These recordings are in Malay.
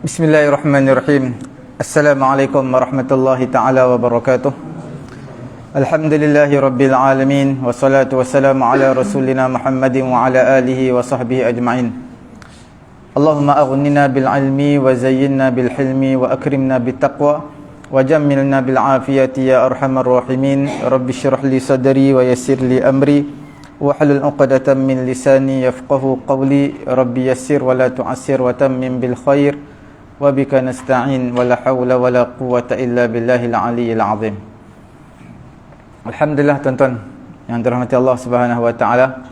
Bismillahirrahmanirrahim. Assalamualaikum warahmatullahi ta'ala wabarakatuh. Alhamdulillahi rabbil alamin. Wassalatu wassalamu ala rasulina Muhammadin wa ala alihi wa sahbihi ajma'in. Allahumma aghnina bil ilmi wa zayyinna bil hilmi wa akrimna bit taqwa wa jammilna bil afiyati ya arhamar rahimin. Rabbi shrah li sadri wa yassir li amri wahlul 'uqdatam min lisani yafqahu qawli. Rabbi yassir wa la tu'assir wa tammim bil khair wa bika nasta'in wa la hawla wa la quwwata illa billahil aliyyil azim. Alhamdulillah tuan-tuan yang dirahmati Allah Subhanahu wa taala.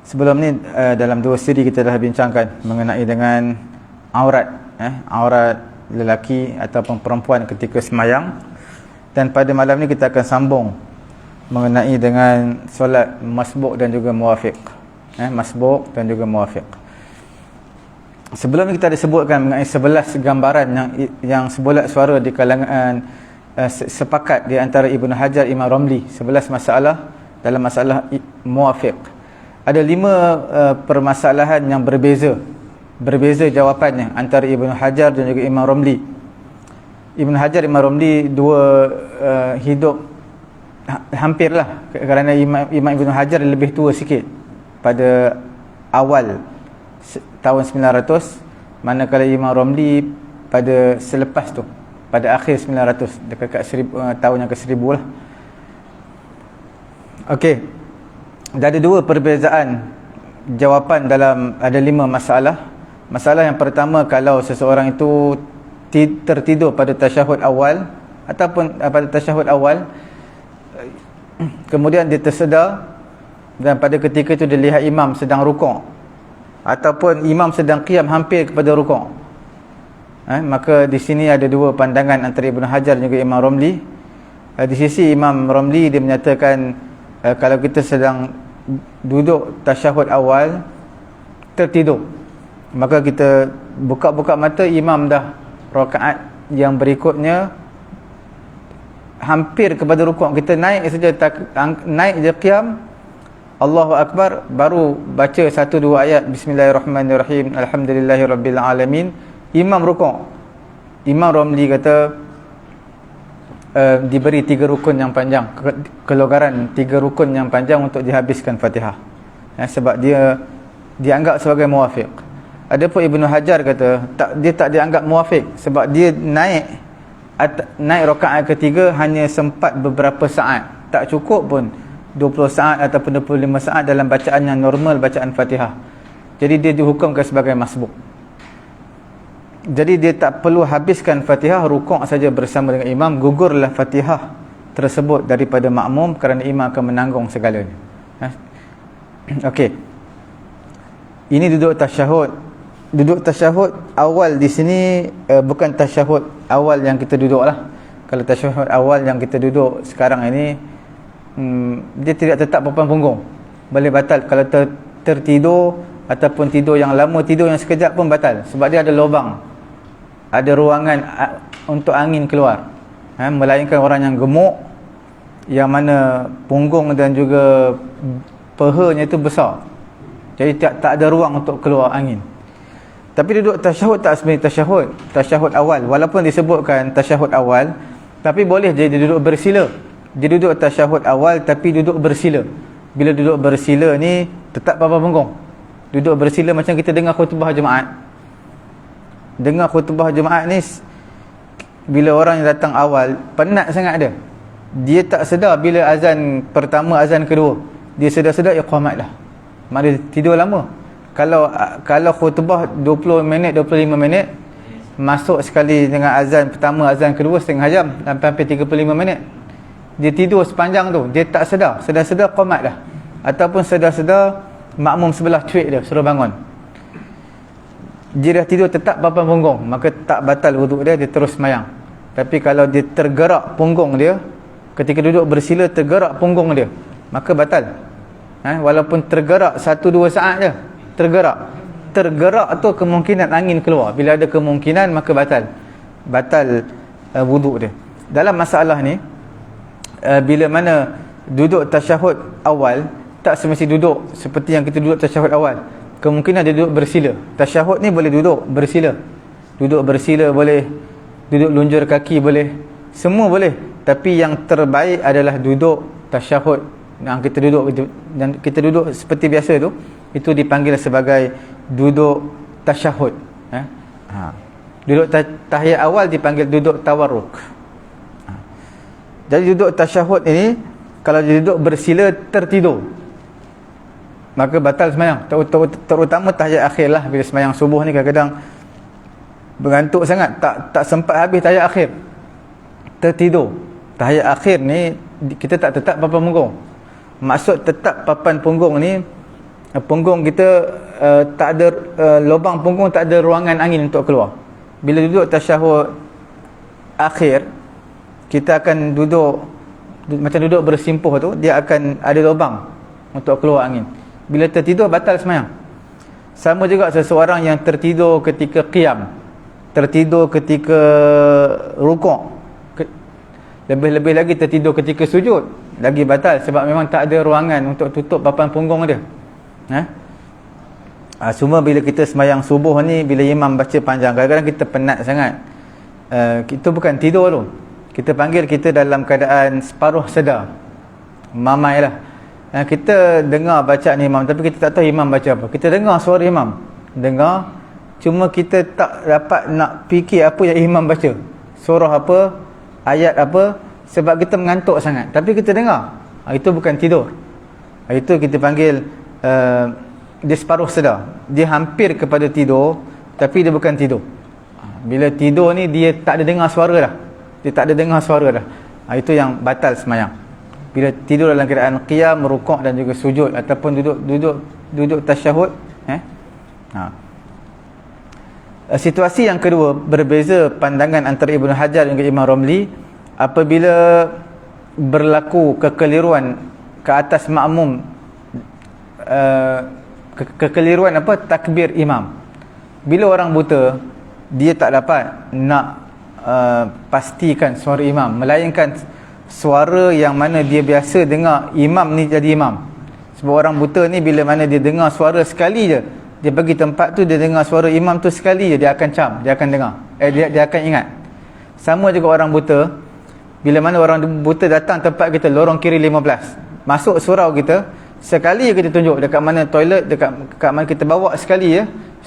Sebelum ni dalam dua siri kita dah bincangkan mengenai dengan aurat aurat lelaki ataupun perempuan ketika semayang, dan pada malam ni kita akan sambung mengenai dengan solat masbuk dan juga muwafiq. Masbuk dan juga muwafiq. Sebelum ni kita ada sebutkan mengenai 11 gambaran yang sebulat suara di kalangan sepakat di antara Ibnu Hajar, Imam Ramli, 11 masalah dalam masalah muwafiq. Ada 5 permasalahan yang berbeza jawapannya antara Ibnu Hajar dan juga Imam Ramli. Ibnu Hajar, Imam Ramli dua hidup hampirlah, kerana Imam Ibnu Hajar lebih tua sikit pada awal tahun 900, manakala Imam Ramli pada selepas tu, pada akhir 900, dekat tahun yang ke-1000 lah. Okey, ada dua perbezaan jawapan dalam, ada 5 masalah. Masalah yang pertama, kalau seseorang itu tertidur pada tasyahud awal ataupun pada tasyahud awal, kemudian dia tersedar dan pada ketika itu dia lihat imam sedang rukuk ataupun imam sedang qiyam hampir kepada rukuk, maka di sini ada dua pandangan antara Ibnu Hajar dan juga Imam Ramli. Di sisi Imam Ramli, dia menyatakan kalau kita sedang duduk tasyahud awal tertidur, maka kita buka-buka mata, imam dah rakaat yang berikutnya hampir kepada rukuk, kita naik saja, naik je qiyam, Allahu Akbar, baru baca 1-2 ayat Bismillahirrahmanirrahim, Alhamdulillahirabbil alamin, imam rukuk. Imam Ramli kata diberi 3 rukun yang panjang, kelogaran 3 rukun yang panjang untuk dihabiskan Fatihah, sebab dia dianggap sebagai muwafiq. Adapun Ibnu Hajar kata dia tak dianggap muwafiq, sebab dia naik rakaat ketiga hanya sempat beberapa saat, tak cukup pun 20 saat ataupun 25 saat dalam bacaan yang normal, bacaan Fatihah. Jadi dia dihukumkan sebagai masbuk. Jadi dia tak perlu habiskan Fatihah, rukuk saja bersama dengan imam, gugurlah Fatihah tersebut daripada makmum, kerana imam akan menanggung segalanya. Okey. Ini duduk tasyahud. Duduk tasyahud awal di sini bukan tasyahud awal yang kita duduklah. Kalau tasyahud awal yang kita duduk sekarang ini, dia tidak tetap papan punggung, boleh batal. Kalau tertidur ataupun tidur yang lama, tidur yang sekejap pun batal, sebab dia ada lubang, ada ruangan untuk angin keluar, melainkan orang yang gemuk, yang mana punggung dan juga pehanya itu besar, jadi tak ada ruang untuk keluar angin. Tapi duduk tasyahud tak sebenarnya tasyahud awal, walaupun disebutkan tasyahud awal, tapi boleh jadi duduk bersila. Dia duduk tasyahud awal tapi duduk bersila. Bila duduk bersila ni tetap papan punggung. Duduk bersila macam kita dengar khutbah Jumaat. Dengar khutbah Jumaat ni, bila orang yang datang awal, penat sangat dia. Dia tak sedar bila azan pertama, azan kedua, dia sedar-sedar iqamat dah. Mari tidur lama. Kalau khutbah 20 minit, 25 minit, masuk sekali dengan azan pertama, azan kedua setengah jam, sampai 35 minit. Dia tidur sepanjang tu, dia tak sedar, sedar-sedar qamat dah, ataupun sedar-sedar makmum sebelah cuik dia suruh bangun, dia dah tidur tetap papan punggung, maka tak batal wuduk dia terus semayang. Tapi kalau dia tergerak punggung dia ketika duduk bersila, tergerak punggung dia, maka batal. Walaupun tergerak 1-2 saat je, tergerak tu kemungkinan angin keluar. Bila ada kemungkinan, maka batal wuduk dia. Dalam masalah ni, bila mana duduk tasyahud awal, tak semesti duduk seperti yang kita duduk tasyahud awal. Kemungkinan dia duduk bersila. Tasyahud ni boleh duduk bersila. duduk bersila boleh, duduk lunjur kaki boleh, semua boleh. Tapi yang terbaik adalah duduk tasyahud. Yang kita duduk seperti biasa tu, itu dipanggil sebagai duduk tasyahud. Duduk tahiyat awal dipanggil duduk tawarruk. Jadi duduk tasyahud ini, kalau duduk bersila tertidur, maka batal semayang. Terutama tahiyat akhir lah. Bila semayang subuh ni kadang-kadang bergantuk sangat, tak sempat habis tahiyat akhir, tertidur. Tahiyat akhir ni kita tak tetap papan punggung. Maksud tetap papan punggung ni, punggung kita tak ada lubang punggung, tak ada ruangan angin untuk keluar. Bila duduk tasyahud akhir, kita akan duduk macam duduk bersimpuh tu, dia akan ada lubang untuk keluar angin. Bila tertidur batal semayang. Sama juga seseorang yang tertidur ketika qiyam, tertidur ketika rukuk, lebih-lebih lagi tertidur ketika sujud, lagi batal, sebab memang tak ada ruangan untuk tutup papan punggung dia. Cuma bila kita semayang subuh ni, bila imam baca panjang, kadang-kadang kita penat sangat. Itu bukan tidur tu, kita panggil kita dalam keadaan separuh sedar, mamai lah. Kita dengar bacaan imam, tapi kita tak tahu imam baca apa. Kita dengar suara imam, dengar, cuma kita tak dapat nak fikir apa yang imam baca, surah apa, ayat apa, sebab kita mengantuk sangat. Tapi kita dengar, itu bukan tidur. Itu kita panggil dia separuh sedar. Dia hampir kepada tidur, tapi dia bukan tidur. Bila tidur ni, dia tak ada dengar suara dah. Dia tak ada dengar suara dah. Itu yang batal semayang. Bila tidur dalam keadaan qiyam, rukuk dan juga sujud, ataupun duduk tasyahud. Situasi yang kedua, berbeza pandangan antara Ibnu Hajar dan Imam Ramli apabila berlaku kekeliruan ke atas makmum, kekeliruan apa? Takbir imam. Bila orang buta, dia tak dapat nak pastikan suara imam, melainkan suara yang mana dia biasa dengar imam ni jadi imam. Sebab orang buta ni, bila mana dia dengar suara sekali je, dia bagi tempat tu, dia dengar suara imam tu sekali je, dia akan cam, dia akan dengar, dia akan ingat. Sama juga orang buta, bila mana orang buta datang tempat kita, lorong kiri 15, masuk surau kita, sekali je kita tunjuk dekat mana toilet, dekat mana kita bawa sekali je,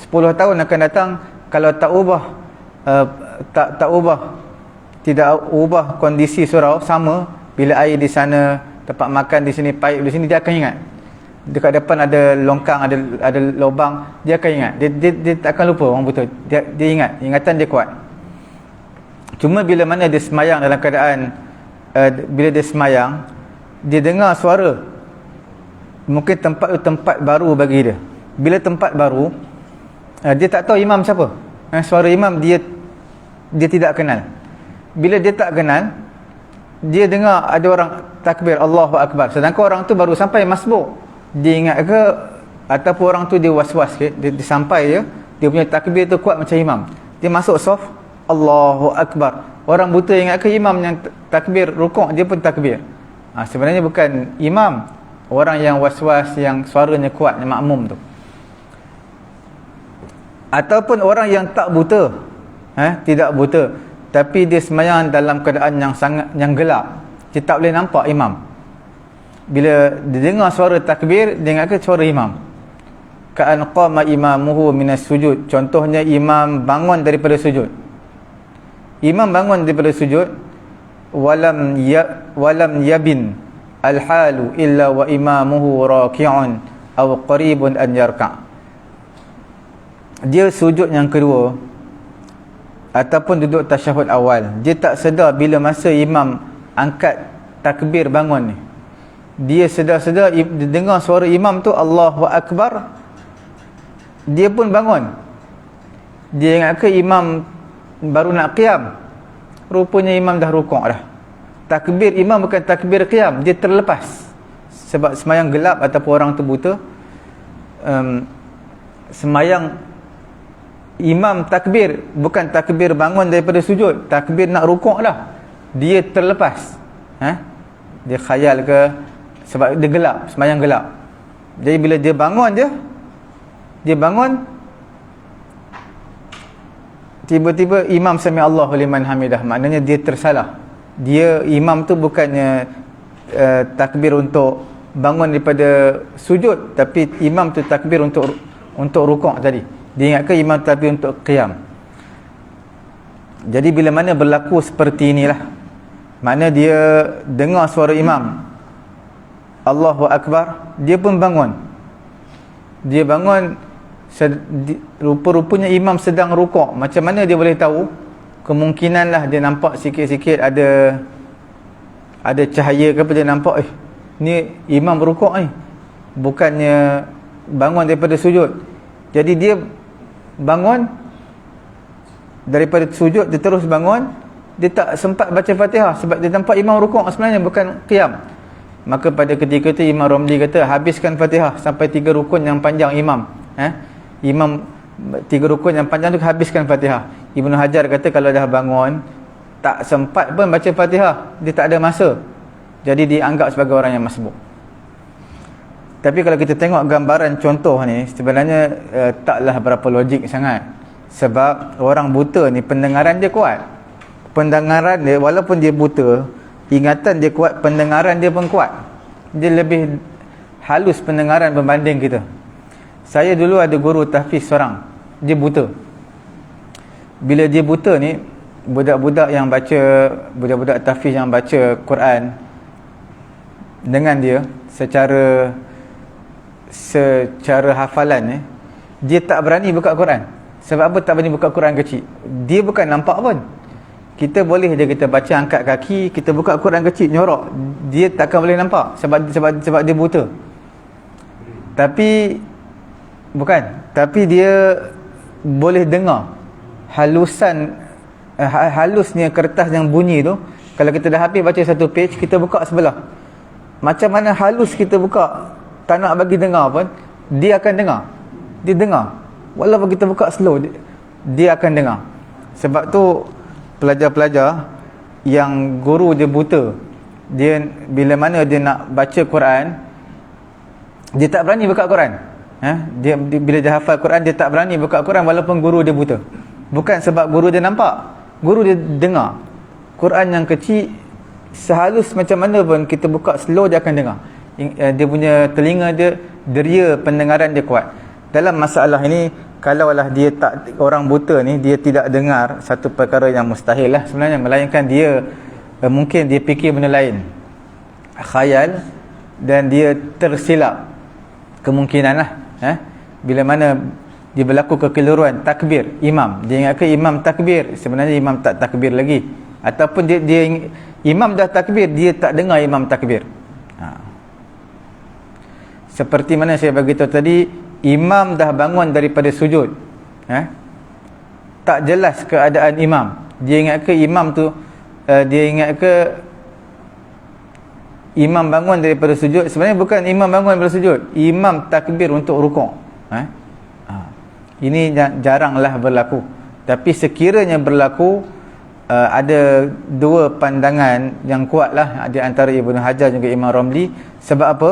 10 tahun akan datang, kalau tak ubah, tidak ubah kondisi surau sama, bila air di sana, tempat makan di sini, paip di sini, dia akan ingat. Dekat depan ada longkang, ada lubang, dia akan ingat. Dia tak akan lupa orang buta. Dia ingat, ingatan dia kuat. Cuma bila mana dia semayang dalam keadaan bila dia semayang, dia dengar suara, mungkin tempat tu tempat baru bagi dia. Bila tempat baru, dia tak tahu imam siapa. Suara imam dia tidak kenal. Bila dia tak kenal, dia dengar ada orang takbir Allahu Akbar, sedangkan orang tu baru sampai masbuk. Dia ingat ke, ataupun orang tu dia was-was ke, dia sampai je, dia punya takbir tu kuat macam imam, dia masuk saf Allahu Akbar. Orang buta ingat ke imam yang takbir rukuk, dia pun takbir. Sebenarnya bukan imam, orang yang was-was, yang suaranya kuat, yang makmum tu. Ataupun orang yang tak buta, tidak buta, tapi dia semayang dalam keadaan yang gelap, dia tak boleh nampak imam. Bila dia dengar suara takbir, dia ingat ke suara imam. Ka'an qama imamuhu minas sujud. Contohnya imam bangun daripada sujud. Imam bangun daripada sujud, walam yabin al-halu illa wa imamuhu raki'un aw qaribun an yarka'. Dia sujud yang kedua ataupun duduk tasyahud awal, dia tak sedar bila masa imam angkat takbir bangun ni. Dia sedar-sedar, dia dengar suara imam tu Allahu Akbar, dia pun bangun. Dia ingat ke imam baru nak qiyam, rupanya imam dah rukuk dah. Takbir imam bukan takbir qiyam, dia terlepas sebab semayang gelap ataupun orang tu buta. Semayang imam takbir bukan takbir bangun daripada sujud, takbir nak rukuk dah, dia terlepas. Dia khayal ke, sebab dia gelap, semayang gelap. Jadi bila dia bangun je, dia bangun tiba-tiba imam sami Allahu liman hamidah, maknanya dia tersalah. Dia imam tu bukannya takbir untuk bangun daripada sujud, tapi imam tu takbir untuk rukuk tadi. Dia ingatkan imam takbir untuk qiyam. Jadi bila mana berlaku seperti inilah, makna dia dengar suara imam Allahu Akbar, dia pun bangun. Dia bangun, rupa-rupanya imam sedang rukuk. Macam mana dia boleh tahu? Kemungkinanlah dia nampak sikit-sikit ada cahaya ke apa, dia nampak ni imam rukuk bukannya bangun daripada sujud. Jadi dia bangun daripada sujud, dia terus bangun, dia tak sempat baca Fatihah sebab dia nampak imam rukuk sebenarnya, bukan qiyam. Maka pada ketika itu Imam Romli kata, habiskan Fatihah sampai 3 rukun yang panjang imam. Imam 3 rukun yang panjang tu habiskan Fatihah. Ibnu Hajar kata kalau dah bangun tak sempat pun baca Fatihah, dia tak ada masa, jadi dianggap sebagai orang yang masbuk. Tapi kalau kita tengok gambaran contoh ni, sebenarnya taklah berapa logik sangat. Sebab orang buta ni pendengaran dia kuat. Pendengaran dia, walaupun dia buta, ingatan dia kuat, pendengaran dia pun kuat. Dia lebih halus pendengaran berbanding kita. Saya dulu ada guru tahfiz seorang, dia buta. Bila dia buta ni, budak-budak tahfiz yang baca Quran dengan dia secara hafalan, dia tak berani buka Quran. Sebab apa tak berani buka Quran kecil? Dia bukan nampak pun. Kita boleh je kita baca angkat kaki, kita buka Quran kecil nyorok, dia takkan boleh nampak sebab dia buta. Tapi dia boleh dengar halusnya kertas yang bunyi tu. Kalau kita dah habis baca satu page, kita buka sebelah, macam mana halus kita buka, tak nak bagi dengar pun, dia akan dengar. Dia dengar walaupun kita buka slow, dia akan dengar. Sebab tu pelajar-pelajar yang guru dia buta, dia bila mana dia nak baca Quran, dia tak berani buka Quran. Dia bila dia hafal Quran, dia tak berani buka Quran walaupun guru dia buta. Bukan sebab guru dia nampak, guru dia dengar. Quran yang kecil, sehalus macam mana pun kita buka slow, dia akan dengar. Dia punya telinga dia, deria pendengaran dia kuat. Dalam masalah ini, kalaulah dia tak, orang buta ni dia tidak dengar, satu perkara yang mustahil lah sebenarnya, melainkan dia mungkin dia fikir benda lain, khayal, dan dia tersilap kemungkinan lah. Bila mana dia berlaku kekeliruan takbir imam, dia ingat ke imam takbir, sebenarnya imam tak takbir lagi, ataupun dia imam dah takbir, dia tak dengar imam takbir. Seperti mana saya beritahu tadi, imam dah bangun daripada sujud, tak jelas keadaan imam. Dia ingat ke imam tu imam bangun daripada sujud, sebenarnya bukan imam bangun daripada sujud, imam takbir untuk rukuk. Ini jaranglah berlaku. Tapi sekiranya berlaku, ada dua pandangan yang kuatlah di antara Ibnu Hajar juga Imam Romli. Sebab apa?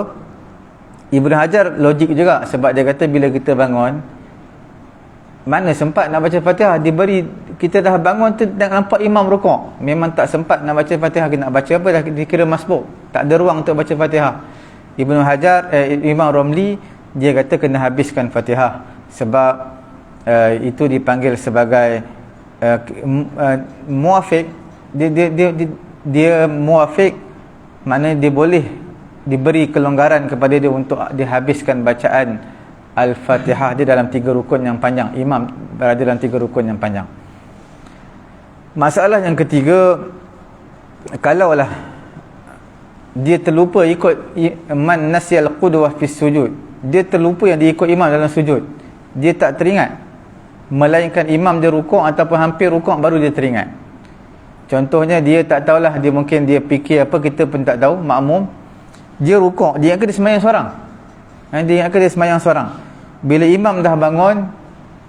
Ibnu Hajar logik juga, sebab dia kata bila kita bangun, mana sempat nak baca Fatihah, kita dah bangun tu nak nampak imam rukuk, memang tak sempat nak baca Fatihah. Kita nak baca apa, dah dikira masbuk, tak ada ruang untuk baca Fatihah. Ibnu Hajar, Imam Romli, dia kata kena habiskan Fatihah, sebab itu dipanggil sebagai muafiq. Dia muafiq, maknanya dia boleh diberi kelonggaran kepada dia untuk dihabiskan bacaan Al-Fatihah dia dalam 3 rukun yang panjang. Imam berada dalam 3 rukun yang panjang. Masalah yang ketiga, kalaulah dia terlupa ikut man nasyal qudwah fi sujud, dia terlupa yang dia ikut imam dalam sujud, dia tak teringat, melainkan imam dia rukuk ataupun hampir rukuk baru dia teringat. Contohnya dia tak tahulah, dia mungkin dia fikir apa, kita pun tak tahu, makmum dia rukuk, dia ingat dia sembahyang seorang. Dia ingat dia sembahyang seorang. Bila imam dah bangun,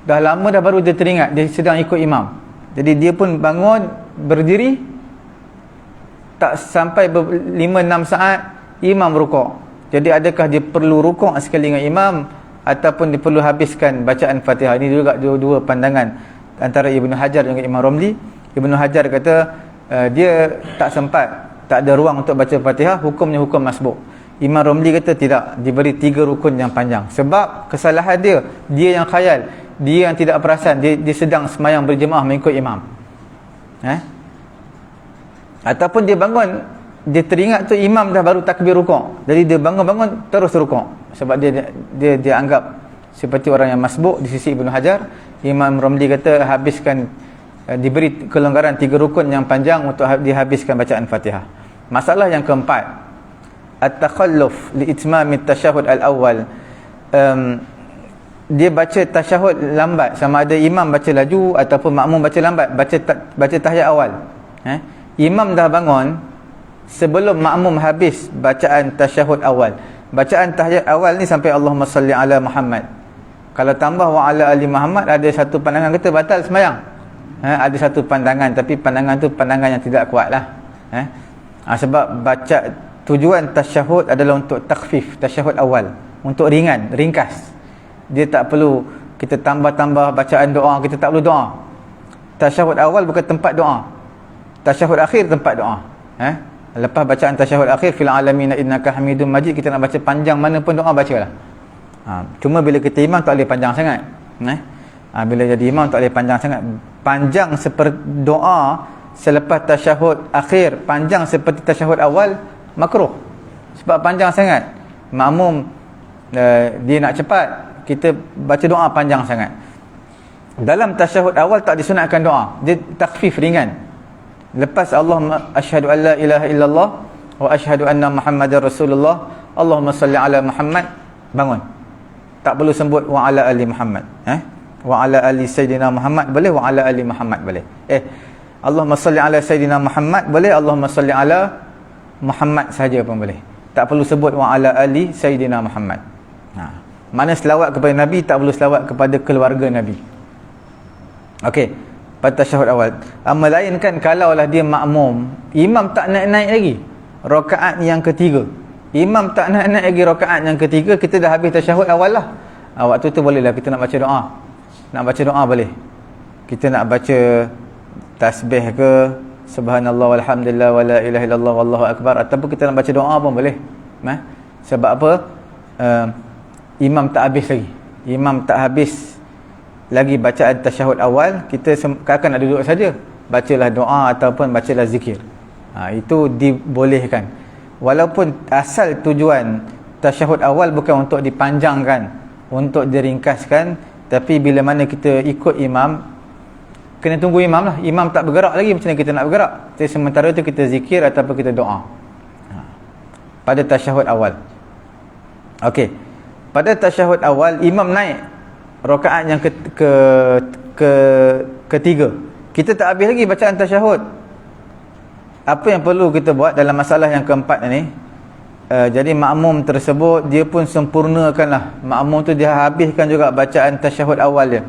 dah lama dah, baru dia teringat dia sedang ikut imam. Jadi dia pun bangun, berdiri, tak sampai 5-6 saat imam rukuk. Jadi adakah dia perlu rukuk sekali dengan imam, ataupun dia perlu habiskan bacaan Fatihah? Ini juga dua pandangan. antara Ibnu Hajar dengan Imam Romli. Ibnu Hajar kata dia tak sempat, tak ada ruang untuk baca Fatihah, hukumnya hukum masbuk. Imam Romli kata tidak, diberi 3 rukun yang panjang. Sebab kesalahan dia yang khayal, dia yang tidak perasan, dia sedang semayang berjemaah mengikut imam. Ataupun dia bangun, dia teringat tu imam dah baru takbir rukuk, jadi dia bangun-bangun terus rukuk. Sebab dia anggap seperti orang yang masbuk di sisi Ibnu Hajar. Imam Romli kata habiskan, diberi kelonggaran 3 rukun yang panjang untuk dihabiskan bacaan Fatihah. Masalah yang keempat, at-takhalluf li itmam at-tashahhud al-awwal. Dia baca tasyahud lambat, sama ada imam baca laju ataupun makmum baca lambat, baca tahiyat awal. Imam dah bangun sebelum makmum habis bacaan tasyahud awal. Bacaan tahiyat awal ni sampai Allahumma salli ala Muhammad. Kalau tambah wa ala ali Muhammad, ada satu pandangan kata batal semayang. Ada satu pandangan, tapi pandangan tu pandangan yang tidak kuat lah. Sebab baca, tujuan tasyahud adalah untuk takhfif, tasyahud awal, untuk ringan, ringkas. Dia tak perlu kita tambah-tambah bacaan doa, kita tak perlu doa. Tasyahud awal bukan tempat doa, tasyahud akhir tempat doa. Lepas bacaan tasyahud akhir, fil alamin innaka hamidum majid, kita nak baca panjang mana pun doa, bacalah. Cuma bila kita imam tak boleh panjang sangat. Bila jadi imam tak boleh panjang sangat. Panjang seperti doa selepas tasyahud akhir, panjang seperti tasyahud awal, makruh. Sebab panjang sangat. Makmum dia nak cepat, kita baca doa panjang sangat. Dalam tasyahud awal tak disunatkan doa, dia takhfif, ringan. Lepas Allahumma asyhadu an la ilaha illallah wa asyhadu anna Muhammadar Rasulullah, Allahumma salli ala Muhammad, bangun. Tak perlu sebut wa ala ali Muhammad. Wa ala ali Sayyidina Muhammad boleh, wa ala ali Muhammad boleh. Allahumma salli ala Sayyidina Muhammad boleh, Allahumma salli ala Muhammad sahaja pun boleh. Tak perlu sebut wa ala ali Sayyidina Muhammad. Mana selawat kepada Nabi, tak perlu selawat kepada keluarga Nabi. Okey, pada tasyahud awal. Melainkan kalaulah dia makmum, imam tak naik-naik lagi rakaat yang ketiga. Imam tak naik-naik lagi rakaat yang ketiga, kita dah habis tasyahud awal lah. Waktu tu bolehlah kita nak baca doa. Nak baca doa boleh. Kita nak baca tasbih ke, subhanallah walhamdulillah wala ilaha illallah wallahu akbar, ataupun kita nak baca doa pun boleh. Sebab apa? Imam tak habis lagi. Imam tak habis lagi bacaan tasyahud awal, kita akan nak duduk saja, bacalah doa ataupun bacalah zikir. Itu dibolehkan. Walaupun asal tujuan tasyahud awal bukan untuk dipanjangkan, untuk diringkaskan, tapi bila mana kita ikut imam, kena tunggu imam lah. Imam tak bergerak lagi, macam mana kita nak bergerak? Jadi sementara itu kita zikir ataupun kita doa pada tasyahud awal. Okey, pada tasyahud awal imam naik rakaat yang ketiga, kita tak habis lagi bacaan tasyahud. Apa yang perlu kita buat dalam masalah yang keempat ni? Jadi makmum tersebut dia pun sempurnakanlah. Makmum tu dia habiskan juga bacaan tasyahud awal dia,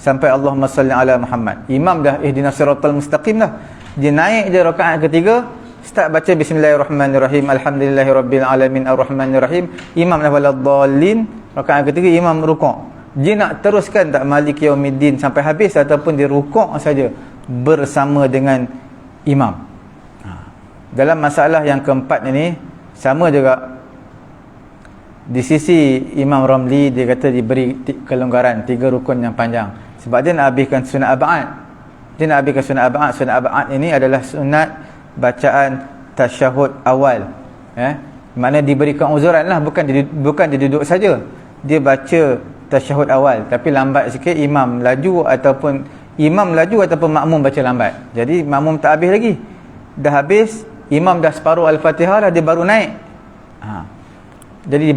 sampai Allahumma salli ala Muhammad. Imam dah ihdinas siratal mustaqim dah, dia naik je rakaat ketiga, start baca bismillahirrahmanirrahim, alhamdulillahirabbil alamin arrahmanirrahim. Imam dah waladdallin, rakaat ketiga imam rukuk. Dia nak teruskan tak maliki yaumiddin sampai habis, ataupun dia rukuk saja bersama dengan imam. Dalam masalah yang keempat ini sama juga. Di sisi Imam Ramli, dia kata diberi kelonggaran 3 rukun yang panjang, sebab dia nak habiskan sunat ab'ad. Dia nak habiskan sunat ab'ad. Sunat ab'ad ini adalah sunat bacaan tasyahud awal. Maknanya diberikan uzuran lah, bukan dia duduk saja, dia baca tasyahud awal tapi lambat sikit, imam laju ataupun makmum baca lambat. Jadi makmum tak habis lagi, dah habis, imam dah separuh al-Fatihah dah, dia baru naik. Jadi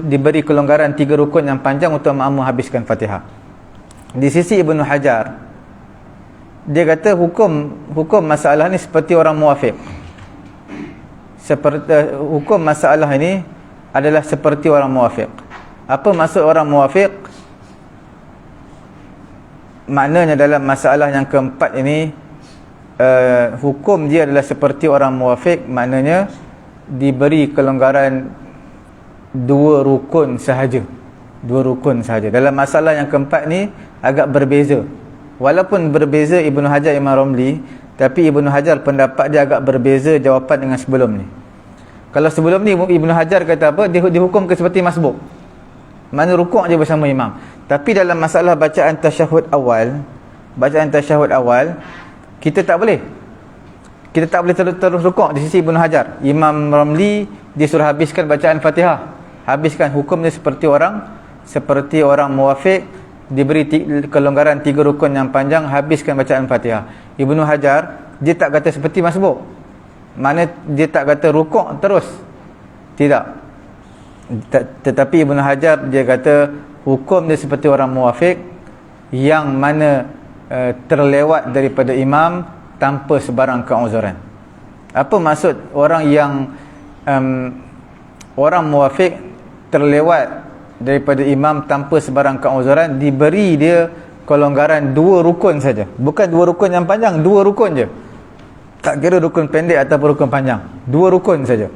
diberi kelonggaran 3 rukun yang panjang untuk makmum habiskan Fatihah. Di sisi Ibnu Hajar, dia kata hukum masalah ni seperti orang muwafiq. Hukum masalah ini adalah seperti orang muwafiq. Apa maksud orang muwafiq? Maknanya dalam masalah yang keempat ini, hukum dia adalah seperti orang muwafiq, maknanya diberi kelonggaran 2 rukun sahaja. 2 rukun sahaja. Dalam masalah yang keempat ni agak berbeza. Walaupun berbeza Ibnu Hajar Imam Ramli, tapi Ibnu Hajar pendapat dia agak berbeza jawapan dengan sebelum ni. Kalau sebelum ni Ibnu Hajar kata apa? Dihukum ke seperti masbuk. Mana rukuk je bersama imam. Tapi dalam masalah bacaan tasyahud awal, kita tak boleh. Kita tak boleh terus rukuk di sisi Ibnu Hajar. Imam Ramli dia suruh habiskan bacaan Fatihah. Habiskan, hukumnya seperti orang muwafiq, diberi kelonggaran 3 rukun yang panjang, habiskan bacaan Fatihah. Ibnu Hajar dia tak kata seperti masbuk. Mana dia tak kata rukuk terus. Tidak. Tetapi Ibnu Hajar dia kata hukum dia seperti orang muwafiq yang mana terlewat daripada imam tanpa sebarang keuzuran. Apa maksud orang yang orang muwafiq terlewat daripada imam tanpa sebarang keuzuran? Diberi dia kelonggaran 2 rukun saja. Bukan 2 rukun yang panjang, 2 rukun je. Tak kira rukun pendek ataupun rukun panjang, 2 rukun saja.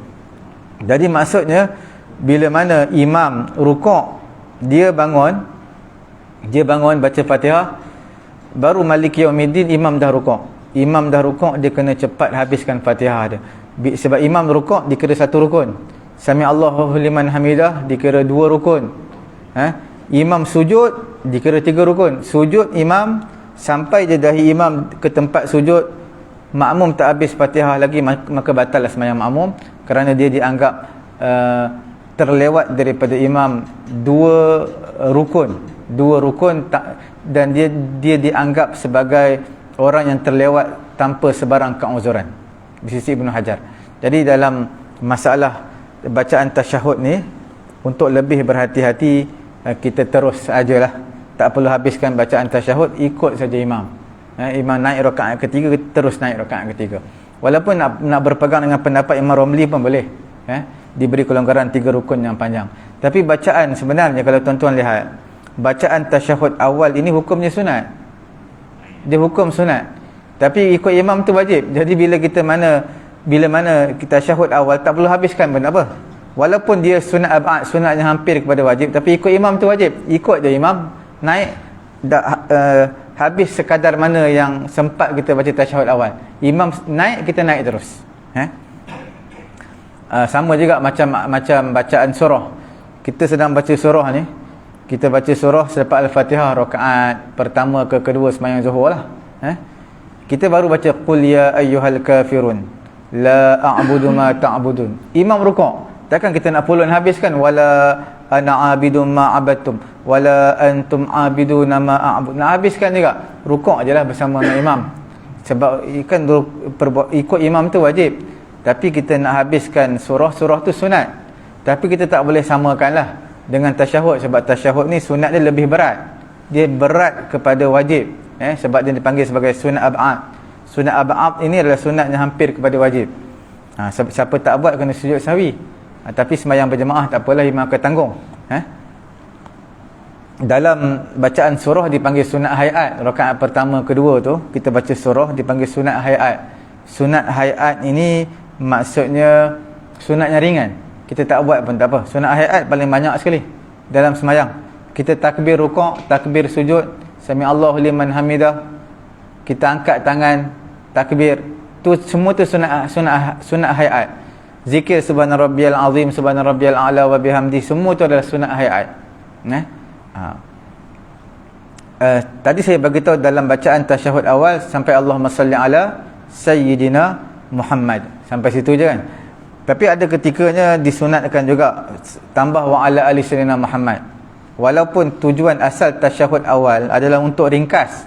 Jadi maksudnya bila mana imam rukuk, dia bangun baca Fatihah, baru Maliki Yaumiddin imam dah rukuk. Imam dah rukuk, dia kena cepat habiskan Fatihah dia. Sebab imam rukuk dikira 1 rukun. Sami Allahu liman hamidah dikira 2 rukun. Imam sujud dikira 3 rukun. Sujud imam sampai je dahi imam ke tempat sujud, makmum tak habis Fatihah lagi, maka batallah sembahyang makmum, kerana dia dianggap terlewat daripada imam 2 rukun dan dia dianggap sebagai orang yang terlewat tanpa sebarang keuzuran di sisi Ibnu Hajar. Jadi dalam masalah bacaan tasyahud ni, untuk lebih berhati-hati, kita terus sajalah, tak perlu habiskan bacaan tasyahud, ikut saja imam. Imam naik rakaat ketiga, terus naik rakaat ketiga. Walaupun nak berpegang dengan pendapat Imam Ramli pun boleh, diberi kelonggaran 3 rukun yang panjang. Tapi bacaan sebenarnya, kalau tuan-tuan lihat, bacaan tasyahud awal ini hukumnya sunat. Dia hukum sunat, tapi ikut imam tu wajib. Jadi bila mana kita tasyahud awal, tak perlu habiskan pun apa. Walaupun dia sunat ab'ad, sunat yang hampir kepada wajib, tapi ikut imam tu wajib. Ikut je imam, naik habis sekadar mana yang sempat kita baca tasyahud awal. Imam naik, kita naik terus. Sama juga macam bacaan surah. Kita sedang baca surah ni, kita baca surah selepas Al-Fatihah, rakaat pertama ke kedua sembahyang zuhur lah. Kita baru baca qul ya ayyuhal kafirun la a'budu ma ta'budun. Imam rukuk, takkan kita nak pulun habiskan wala ana abidum ma abattum wala antum abiduna ma a'bud. Nak habiskan juga, rukuk ajalah bersama dengan imam. Sebab kan ikut imam tu wajib. Tapi kita nak habiskan surah tu sunat. Tapi kita tak boleh samakanlah dengan tasyahud, sebab tasyahud ni sunat dia lebih berat. Dia berat kepada wajib, sebab dia dipanggil sebagai sunat ab'ad. Sunat ab'ad ini adalah sunat yang hampir kepada wajib. Siapa tak buat kena sujud sahwi. Tapi sembahyang berjemaah tak apalah, imam akan tanggung. Dalam bacaan surah dipanggil sunat hayat. Rakaat pertama kedua tu kita baca surah dipanggil sunat hayat. Sunat hayat ini maksudnya sunat yang ringan. Kita tak buat pun tak apa. Sunat hayat paling banyak sekali dalam sembahyang. Kita takbir rukuk, takbir sujud, sami Allahu liman hamidah, kita angkat tangan, takbir, tu semua tu sunat hayat. Zikir subhana rabbiyal azim, subhana rabbiyal a'la wa bihamdi, semua tu adalah sunat hayat. Tadi saya bagi tahu dalam bacaan tasyahud awal sampai Allahumma salli ala sayyidina Muhammad, sampai situ je kan. Tapi ada ketikanya disunatkan juga tambah wa ala ali sayyidina Muhammad. Walaupun tujuan asal tasyahud awal adalah untuk ringkas,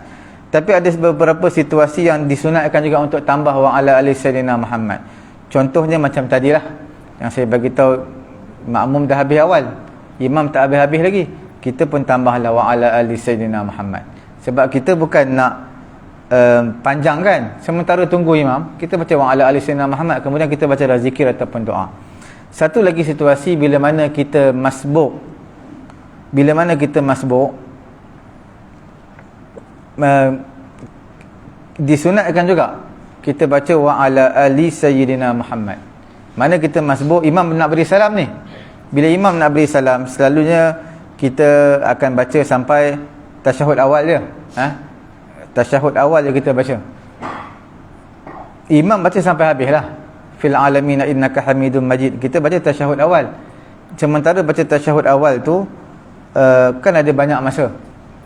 tapi ada beberapa situasi yang disunatkan juga untuk tambah wa ala ali sayyidina Muhammad. Contohnya macam tadilah yang saya bagi tahu, makmum dah habis awal, imam tak habis-habis lagi, kita pun tambahlah wa ala ali sayyidina Muhammad. Sebab kita bukan nak panjangkan, sementara tunggu imam, kita baca wa ala ali sayyidina Muhammad, kemudian kita baca zikir ataupun doa. Satu lagi situasi bila mana kita masbuk. Bila mana kita masbuk, disunatkan juga kita baca wa ala ali sayyidina Muhammad. Mana kita masbuk, imam nak beri salam ni. Bila imam nak beri salam, selalunya kita akan baca sampai tasyahud awal dia. Tasyahud awal yang kita baca, imam baca sampai habis lah. Fil alamin innaka hamidum majid, kita baca tasyahud awal. Sementara baca tasyahud awal tu kan ada banyak masa.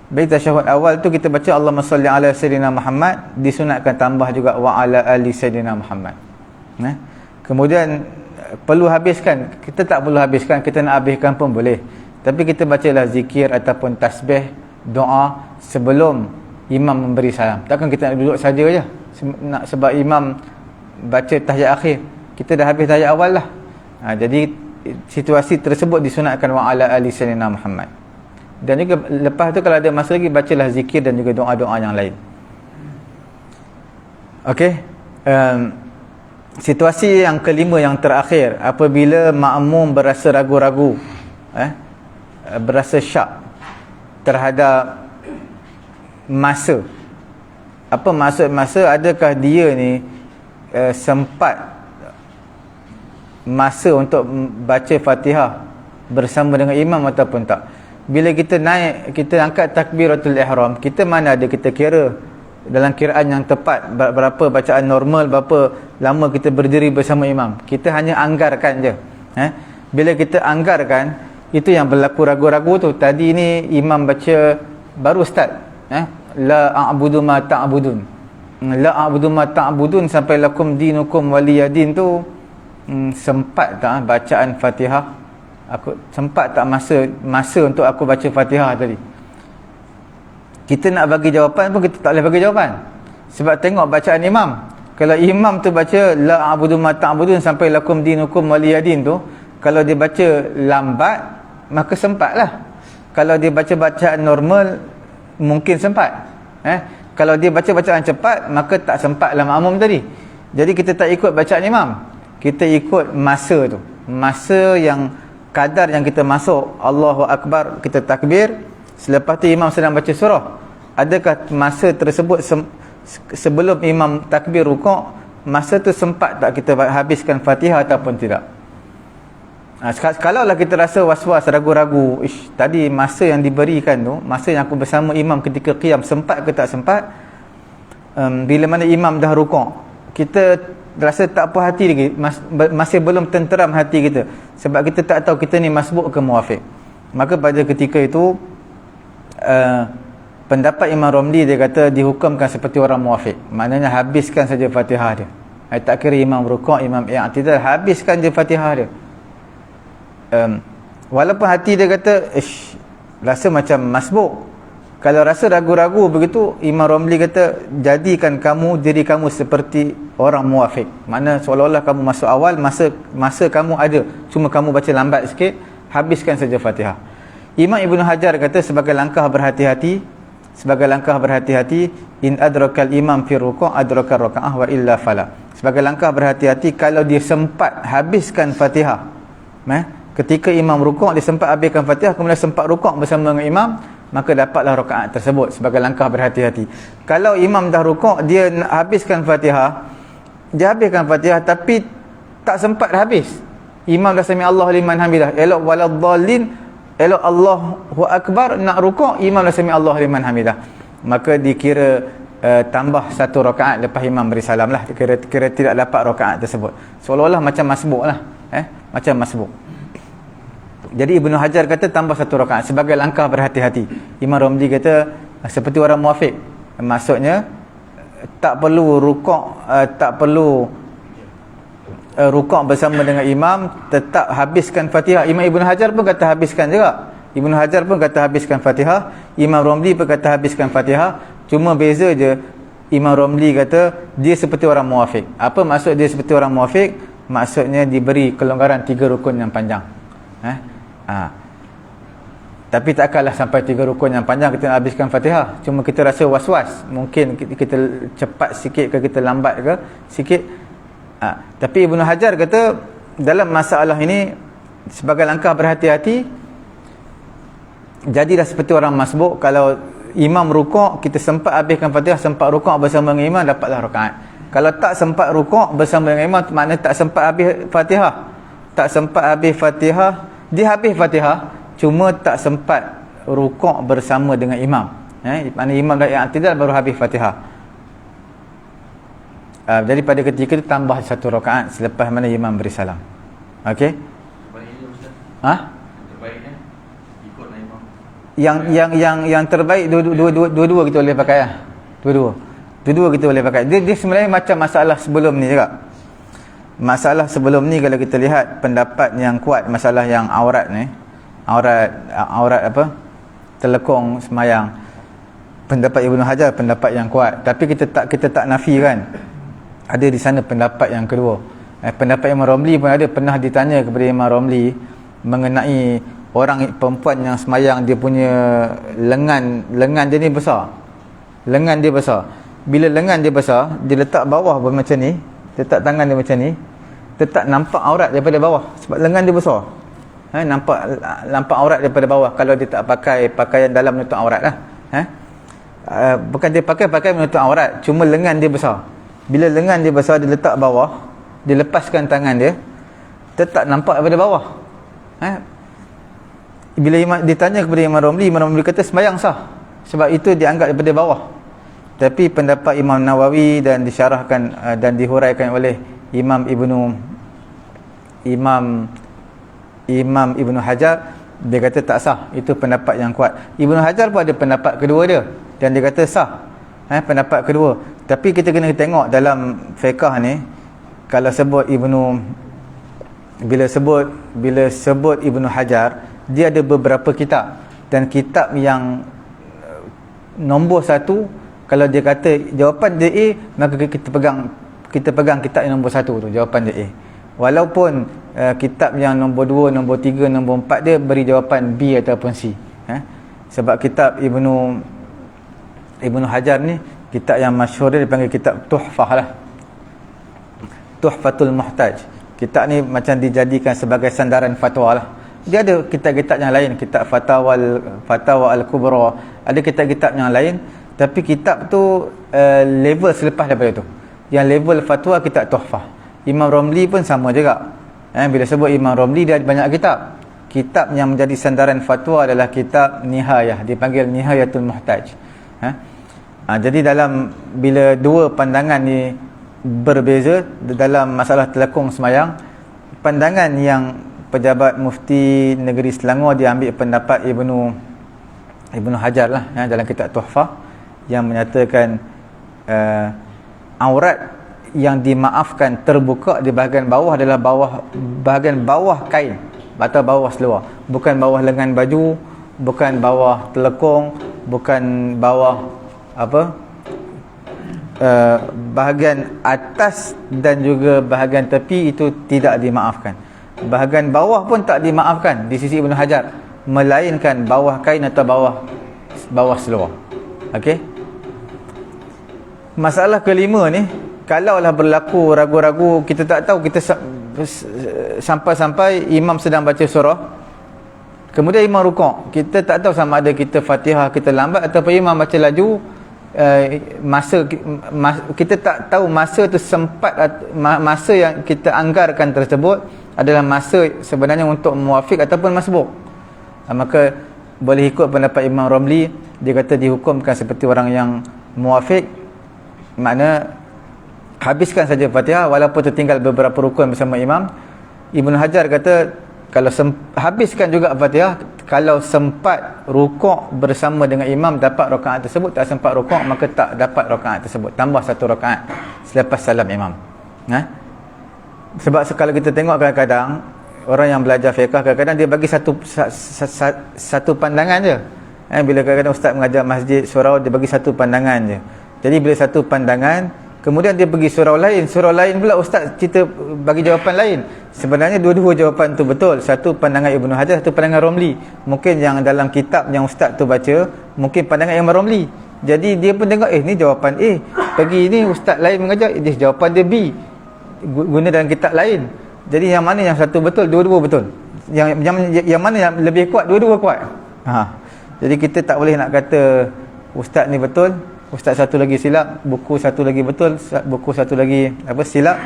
Baik, tasyahud awal tu kita baca Allahumma salli ala sayyidina Muhammad, disunatkan tambah juga wa ala ali sayyidina Muhammad. Kemudian perlu habiskan, kita tak perlu habiskan, kita nak habiskan pun boleh, tapi kita bacalah zikir ataupun tasbih, doa sebelum imam memberi salam. Takkan kita nak duduk saja je sebab imam baca tahiyat akhir, kita dah habis tahiyat awal lah. Jadi situasi tersebut disunatkan wa ala ali sayyidina Muhammad. Dan juga lepas tu kalau ada masa lagi, bacalah zikir dan juga doa-doa yang lain. Okey, situasi yang kelima, yang terakhir, apabila makmum berasa ragu-ragu, berasa syak terhadap masa. Apa maksud masa? Adakah dia ni sempat masa untuk baca Fatihah bersama dengan imam ataupun tak? Bila kita naik, kita angkat takbiratul ihram, kita mana ada kita kira dalam kiraan yang tepat berapa bacaan normal, berapa lama kita berdiri bersama imam. Kita hanya anggarkan je. Bila kita anggarkan, itu yang berlaku ragu-ragu tu. Tadi ni imam baca baru start, la a'budu ma ta'budun, la a'budu ma ta'budun sampai lakum dinukum waliyadin tu, sempat tak bacaan Fatihah? Aku sempat tak masa untuk aku baca Fatihah tadi? Kita nak bagi jawapan pun kita tak boleh bagi jawapan, sebab tengok bacaan imam. Kalau imam tu baca la a'budu ma ta'budun sampai lakum dinukum waliyadin tu, kalau dia baca lambat maka sempatlah. Kalau dia baca bacaan normal mungkin sempat. Kalau dia baca bacaan cepat maka tak sempatlah makmum tadi. Jadi kita tak ikut bacaan imam, kita ikut masa tu, masa yang kadar yang kita masuk. Allahu Akbar, kita takbir, selepas tu imam sedang baca surah. Adakah masa tersebut sebelum imam takbir rukuk, masa tu sempat tak kita habiskan Fatihah ataupun tidak? Kalaulah kita rasa was-was, ragu-ragu, tadi masa yang diberikan tu, masa yang aku bersama imam ketika qiyam, sempat ke tak sempat? Bila mana imam dah rukuk, kita rasa tak puas hati lagi, masih belum tenteram hati kita, sebab kita tak tahu kita ni masbuk ke muwafiq. Maka pada ketika itu pendapat Imam Romli, dia kata dihukumkan seperti orang muwafiq, maknanya habiskan saja Fatihah dia. Tak kira imam rukuk, imam i'tidal, habiskan je Fatihah dia. Walaupun hati dia kata rasa macam masbuk, kalau rasa ragu-ragu begitu, Imam Romli kata jadikan diri kamu seperti orang muwafiq. Mana seolah-olah kamu masuk awal, masa kamu ada, cuma kamu baca lambat sikit, habiskan saja Fatihah. Imam Ibn Hajar kata sebagai langkah berhati-hati, in adrakal imam fi ruku' adrakal raka'ah wa illa fala. Sebagai langkah berhati-hati, kalau dia sempat habiskan Fatihah, ketika imam rukuk dia sempat habiskan Fatihah, kemudian sempat rukuk bersama dengan imam, maka dapatlah rakaat tersebut sebagai langkah berhati-hati. Kalau imam dah rukuk, dia habiskan Fatihah, tapi tak sempat habis, imam dah sami Allahu liman hamidah, elok waladdallin, elok Allahu akbar, nak rukuk, imam dah sami Allahu liman hamidah, maka dikira tambah satu rakaat lepas imam beri salam lah, kira tidak dapat rakaat tersebut, seolah-olah macam masbuk lah, macam masbuk. Jadi Ibnu Hajar kata tambah satu rakaat sebagai langkah berhati-hati. Imam Romli kata seperti orang muwafiq, maksudnya tak perlu rukuk, rukuk bersama dengan imam, tetap habiskan Fatihah. Imam Ibnu Hajar pun kata habiskan juga. Ibnu Hajar pun kata habiskan Fatihah, Imam Romli pun kata habiskan Fatihah. Cuma beza je, Imam Romli kata dia seperti orang muwafiq. Apa maksud dia seperti orang muwafiq? Maksudnya diberi kelonggaran 3 rukun yang panjang. Tapi takkanlah sampai 3 rukun yang panjang kita nak habiskan Fatihah. Cuma kita rasa was-was, mungkin kita cepat sikit ke, kita lambat ke sikit. Tapi Ibnu Hajar kata dalam masalah ini sebagai langkah berhati-hati, jadilah seperti orang masbuk. Kalau imam rukuk, kita sempat habiskan Fatihah, sempat rukuk bersama dengan imam, dapatlah rakaat. Kalau tak sempat rukuk bersama dengan imam, maknanya tak sempat habis Fatihah. Tak sempat habis Fatihah, dia habis Fatihah, cuma tak sempat rukuk bersama dengan imam. Mana imam dah i'tidal baru habis Fatihah. Jadi pada ketika itu tambah satu rakaat selepas mana imam beri salam. Okey? Terbaiknya Ustaz. Terbaiknya ikutlah imam. Yang terbaik dua-dua kita boleh pakai lah. Dua-dua kita boleh pakai. Dia sebenarnya macam masalah sebelum ni juga. Masalah sebelum ni kalau kita lihat pendapat yang kuat masalah yang aurat ni, aurat apa? Telekung semayang. Pendapat Ibnu Hajar pendapat yang kuat. Tapi kita tak nafikan. Ada di sana pendapat yang kedua. Pendapat Imam Romli pun ada, pernah ditanya kepada Imam Romli mengenai orang perempuan yang semayang, dia punya lengan dia ni besar. Lengan dia besar. Bila lengan dia besar, dia letak bawah macam ni, letak tangan dia macam ni, tetap nampak aurat daripada bawah sebab lengan dia besar. Nampak aurat daripada bawah kalau dia tak pakai pakaian dalam menutup aurat lah. Bukan dia pakai menutup aurat, cuma lengan dia besar. Bila lengan dia besar, dia letak bawah, dia lepaskan tangan dia, tetap nampak daripada bawah. Bila ditanya kepada Imam Romli kata sembahyang sah sebab itu dianggap daripada bawah. Tapi pendapat Imam Nawawi dan disyarahkan dan dihuraikan oleh Imam Ibnu Hajar, dia kata tak sah. Itu pendapat yang kuat. Ibnu Hajar pun ada pendapat kedua dia dan dia kata sah. Pendapat kedua. Tapi kita kena tengok dalam fiqh ni, kalau bila sebut Ibnu Hajar, dia ada beberapa kitab, dan kitab yang nombor satu, kalau dia kata jawapan dia A, maka kita pegang kitab yang nombor satu tu, jawapan dia A. Walaupun kitab yang nombor 2, nombor 3, nombor 4 dia beri jawapan B ataupun C. Sebab kitab Ibnu Hajar ni, kitab yang masyhur dia dipanggil kitab Tuhfah lah. Tuhfatul Muhtaj. Kitab ni macam dijadikan sebagai sandaran fatwa lah. Dia ada kitab-kitab yang lain, kitab Fatawa Al-Kubra, ada kitab-kitab yang lain, tapi kitab tu level selepas daripada tu. Yang level fatwa kitab Tuhfah. Imam Romli pun sama juga. Bila sebut Imam Romli, dia ada banyak kitab. Kitab yang menjadi sandaran fatwa adalah kitab Nihayah, dipanggil Nihayatul Muhtaj. Jadi bila dua pandangan ni berbeza dalam masalah telekung semayang, pandangan yang pejabat mufti negeri Selangor, dia ambil pendapat Ibnu Hajar lah, dalam kitab Tuhfah, yang menyatakan aurat yang dimaafkan terbuka di bahagian bawah adalah bahagian bawah kain atau bawah seluar, bukan bawah lengan baju, bukan bawah telekung, bukan bawah bahagian atas dan juga bahagian tepi, itu tidak dimaafkan. Bahagian bawah pun tak dimaafkan di sisi Ibnu Hajar, melainkan bawah kain atau bawah seluar. Okey. Masalah kelima ni, kalaulah berlaku ragu-ragu, kita tak tahu, kita sampai imam sedang baca surah, kemudian imam rukuk, kita tak tahu sama ada kita Fatihah kita lambat ataupun imam baca laju. Kita tak tahu masa tu masa yang kita anggarkan tersebut adalah masa sebenarnya untuk muafiq ataupun masbuk. Maka boleh ikut pendapat Imam Romli, dia kata dihukumkan seperti orang yang muafiq, makna habiskan saja Fatihah walaupun tertinggal beberapa rukun bersama imam. Ibnu Hajar kata kalau habiskan juga Fatihah, kalau sempat rukuk bersama dengan imam dapat rakaat tersebut, tak sempat rukuk maka tak dapat rakaat tersebut, tambah satu rakaat selepas salam imam. Sebab kalau kita tengok kadang-kadang orang yang belajar fiqh, kadang-kadang dia bagi satu pandangan je. Bila kadang-kadang ustaz mengajar masjid surau, dia bagi satu pandangan je. Jadi bila satu pandangan, kemudian dia pergi surau lain pula ustaz cerita bagi jawapan lain. Sebenarnya dua-dua jawapan tu betul. Satu pandangan Ibnu Hajar, satu pandangan Romli. Mungkin yang dalam kitab yang ustaz tu baca, mungkin pandangan Imam Romli. Jadi dia pun tengok, ni jawapan A. Pergi ni ustaz lain mengajar, jawapan dia B, guna dalam kitab lain. Jadi yang mana yang satu betul, dua-dua betul. Yang mana yang lebih kuat, dua-dua kuat. Jadi kita tak boleh nak kata ustaz ni betul, ustaz satu lagi silap, buku satu lagi betul, buku satu lagi silap.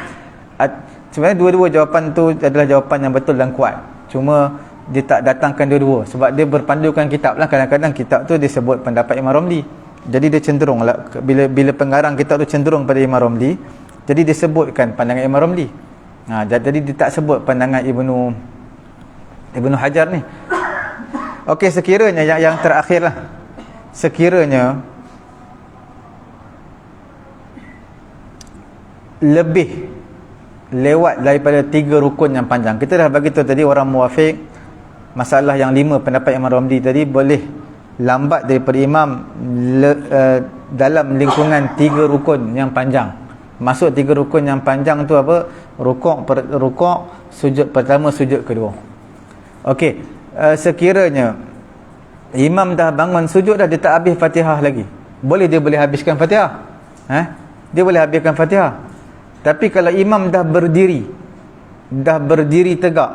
Sebenarnya dua-dua jawapan tu adalah jawapan yang betul dan kuat. Cuma dia tak datangkan dua-dua sebab dia berpandukan kitab lah. Kadang-kadang kitab tu disebut pendapat Imam Romli, Jadi dia cenderung lah, bila pengarang kitab tu cenderung pada Imam Ramli, jadi disebutkan pandangan Imam Ramli. Jadi dia tak sebut pandangan Ibnu Hajar ni. Okey, sekiranya yang terakhir lah, sekiranya lebih lewat daripada 3 rukun yang panjang. Kita dah bagi tahu tadi orang muwafiq, masalah yang 5 pendapat Imam Ramli tadi boleh lambat daripada imam dalam lingkungan 3 rukun yang panjang. Masuk 3 rukun yang panjang tu apa? Rukuk, sujud pertama, sujud kedua. Okey, sekiranya imam dah bangun sujud dah, dia tak habis Fatihah lagi, dia boleh habiskan Fatihah. Dia boleh habiskan Fatihah. Tapi kalau imam dah berdiri tegak,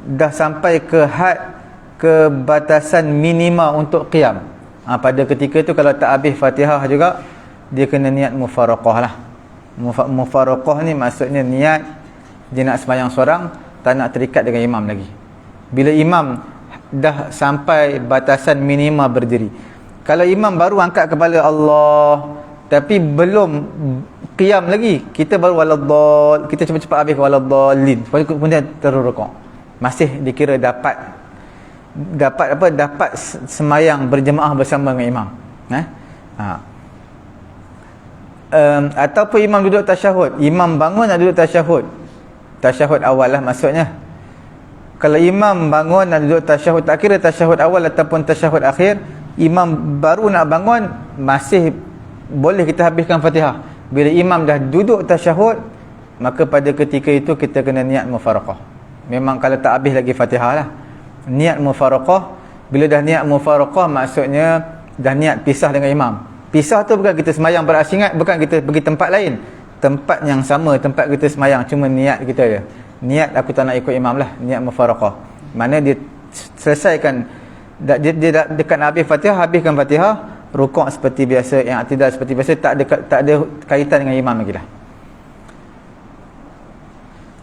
dah sampai ke batasan minima untuk qiyam, pada ketika itu kalau tak habis Fatihah juga, dia kena niat mufaraqah lah. Mufaraqah ni maksudnya niat dia nak sembahyang seorang, tak nak terikat dengan imam lagi. Bila imam dah sampai batasan minima berdiri, kalau imam baru angkat kepala Allah tapi belum qiyam lagi, kita baru waladdall, kita cepat-cepat habis waladdallin, kemudian terus rukuk, masih dikira dapat semayang berjemaah bersama dengan imam. Ataupun imam duduk tasyahud, imam bangun nak duduk tasyahud awal lah maksudnya. Kalau imam bangun nak duduk tasyahud, tak kira tasyahud awal ataupun tasyahud akhir, imam baru nak bangun, masih boleh kita habiskan Fatihah. Bila imam dah duduk tasyahud, maka pada ketika itu kita kena niat mufaraqah. Memang kalau tak habis lagi Fatihah lah, niat mufaraqah. Bila dah niat mufaraqah, maksudnya dah niat pisah dengan imam. Pisah tu bukan kita semayang berasingat, bukan kita pergi tempat lain, tempat yang sama, tempat kita semayang, cuma niat kita je, niat aku tak nak ikut imam lah, niat mufaraqah. Mana dia selesaikan, dia dekat nak habis Fatihah, habiskan Fatihah, rukuk seperti biasa, yang i'tidal seperti biasa, tak ada kaitan dengan imam lagi lah.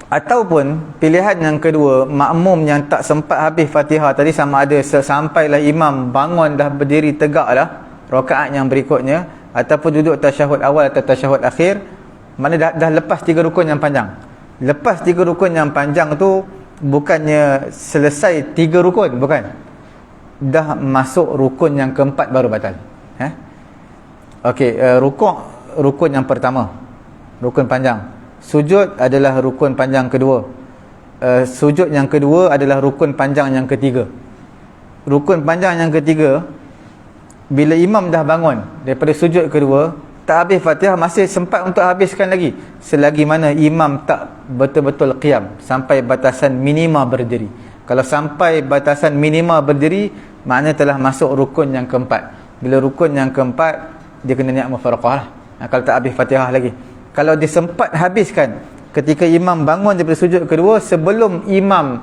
Ataupun pilihan yang kedua, makmum yang tak sempat habis Fatihah tadi, sama ada sampailah imam bangun dah berdiri tegak lah rakaat yang berikutnya, ataupun duduk tasyahud awal atau tasyahud akhir, mana dah lepas 3 rukun yang panjang. Lepas 3 rukun yang panjang tu bukannya selesai 3 rukun, bukan, dah masuk rukun yang keempat baru batal. Okey, rukun yang pertama, rukun panjang. Sujud adalah rukun panjang kedua. Sujud yang kedua adalah rukun panjang yang ketiga. Rukun panjang yang ketiga, bila imam dah bangun daripada sujud kedua, tak habis Fatihah, masih sempat untuk habiskan lagi, selagi mana imam tak betul-betul qiyam sampai batasan minima berdiri. Kalau sampai batasan minima berdiri, maknanya telah masuk rukun yang keempat. Bila rukun yang keempat, dia kena niat mufaraqah lah. Kalau tak habis Fatihah lagi, kalau dia sempat habiskan ketika imam bangun daripada sujud kedua, sebelum imam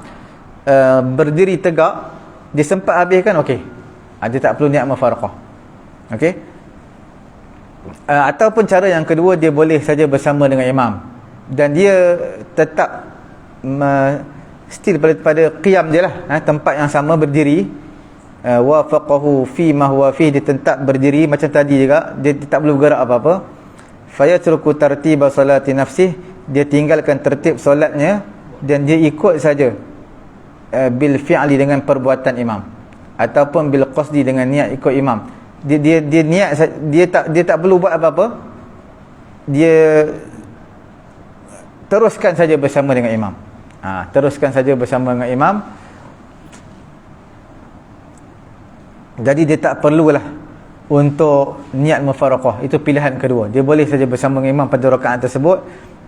berdiri tegak, dia sempat habiskan, okey, dia tak perlu niat mufaraqah. Okey. Ataupun cara yang kedua, dia boleh saja bersama dengan imam dan dia tetap still pada qiyam je lah, tempat yang sama berdiri, wafaqahu fi ma huwa fi, dia tetap berdiri macam tadi juga, dia tak perlu bergerak apa-apa. Fayatruku tartiba salati nafsih, dia tinggalkan tertib solatnya dan dia ikut saja bil fi'li, dengan perbuatan imam, ataupun bil qasdi, dengan niat ikut imam. Dia niat, dia tak perlu buat apa-apa, dia teruskan saja bersama dengan imam. Teruskan saja bersama dengan imam. Jadi dia tak perlulah untuk niat mufaraqah. Itu pilihan kedua. Dia boleh saja bersama dengan imam pada rakaat tersebut,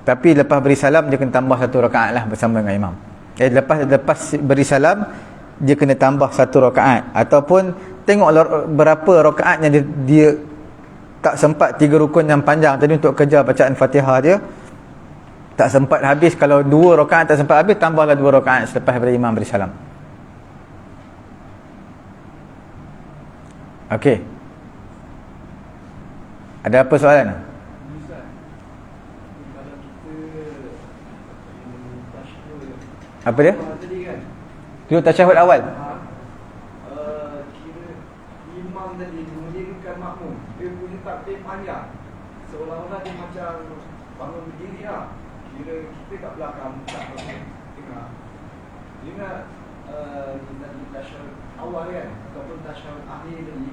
tapi lepas beri salam dia kena tambah 1 rakaat lah bersama dengan imam. Lepas beri salam dia kena tambah 1 rakaat, ataupun tengok berapa rakaat yang dia tak sempat 3 rukun yang panjang tadi untuk kejar bacaan Fatihah dia, tak sempat habis. Kalau 2 rakaat tak sempat habis, tambahlah 2 rakaat selepas daripada imam beri salam. Okey, ada apa soalan? Apa dia? Duduk tasyahud awal. Kira imam tadi mendirikan dia macam bangun berdiri lah. Kira kita kat belakang tak tengah. Ingat kita di tasyahud awal kan, ataupun tasyahud akhir tadi.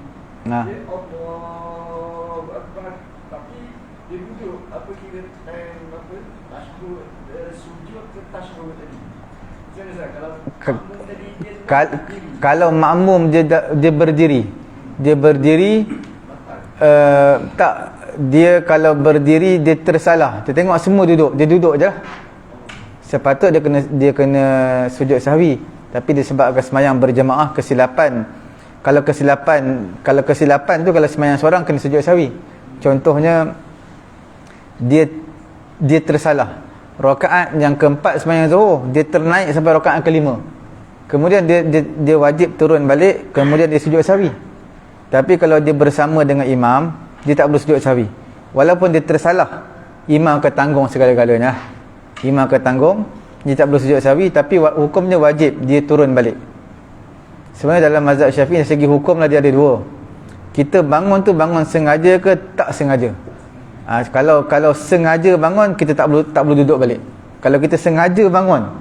Nah. Dia Allahu Akbar, tapi dia duduk apa kira time apa tasyahud sujud ke tasyahud tadi. Macam mana kalau makmum tadi dia berdiri, Kalau makmum dia berdiri. Dia berdiri tak, dia kalau berdiri dia tersalah. Kita tengok semua duduk, dia duduk je lah. Sepatut dia kena sujud sahwi, tapi disebabkan semayang berjemaah kesilapan. Kalau kesilapan tu, kalau semayang seorang kena sujud sahwi. Contohnya dia tersalah. Rakaat yang keempat semayang zuhur, dia ternaik sampai rakaat kelima. Kemudian dia wajib turun balik, kemudian dia sujud sahwi. Tapi kalau dia bersama dengan imam, dia tak perlu sujud sahwi. Walaupun dia tersalah, imam akan tanggung segala-galanya. Imam akan tanggung, dia tak perlu sujud sahwi, tapi hukumnya wajib dia turun balik. Sebenarnya dalam mazhab Syafi'i dari segi hukum lah dia ada dua. Kita bangun tu bangun sengaja ke tak sengaja. Kalau sengaja bangun, kita tak perlu duduk balik. Kalau kita sengaja bangun,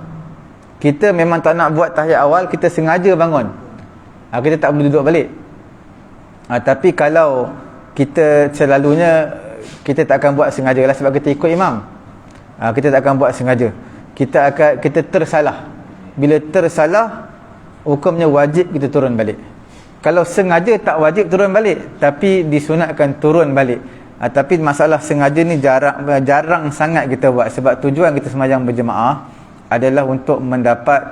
kita memang tak nak buat tahiyat awal, kita sengaja bangun, kita tak perlu duduk balik. Tapi kalau kita selalunya kita tak akan buat sengaja lah, sebab kita ikut imam. Kita tak akan buat sengaja. Kita tersalah. Bila tersalah, hukumnya wajib kita turun balik. Kalau sengaja tak wajib turun balik, tapi disunatkan turun balik. Tapi masalah sengaja ni jarang sangat kita buat, sebab tujuan kita sembahyang berjemaah adalah untuk mendapat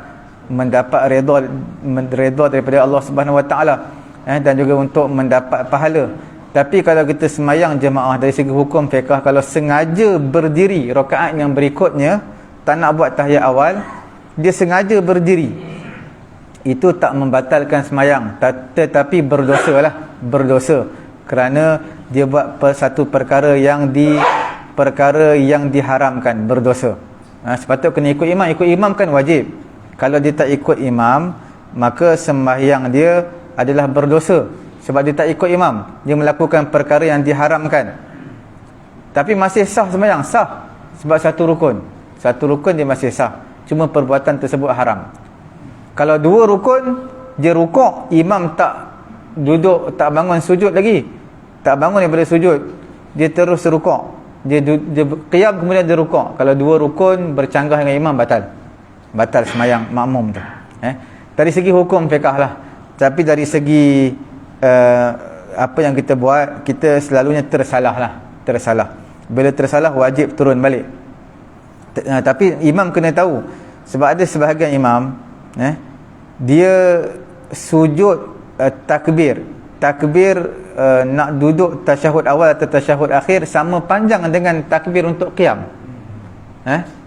redha daripada Allah Subhanahu Wa Taala, dan juga untuk mendapat pahala. Tapi kalau kita sembahyang jemaah dari segi hukum fiqh, kalau sengaja berdiri rakaat yang berikutnya, tak nak buat tahiyat awal, dia sengaja berdiri, itu tak membatalkan sembahyang, tetapi berdosa kerana dia buat satu perkara yang diharamkan, berdosa. Sepatutnya kena ikut imam. Ikut imam kan wajib. Kalau dia tak ikut imam, maka sembahyang dia adalah berdosa, sebab dia tak ikut imam, dia melakukan perkara yang diharamkan. Tapi masih sah sembahyang, sah, sebab satu rukun dia masih sah, cuma perbuatan tersebut haram. Kalau dua rukun, dia rukuk, imam tak duduk, tak bangun sujud lagi, tak bangun daripada sujud, dia terus rukuk, dia qiyam, kemudian dia rukuk. Kalau dua rukun bercanggah dengan imam, batal sembahyang makmum tu. Dari segi hukum fiqh lah. Tapi dari segi apa yang kita buat, kita selalunya tersalah. Bila tersalah wajib turun balik. Tapi imam kena tahu, sebab ada sebahagian imam dia sujud takbir nak duduk tasyahud awal atau tasyahud akhir sama panjang dengan takbir untuk qiyam.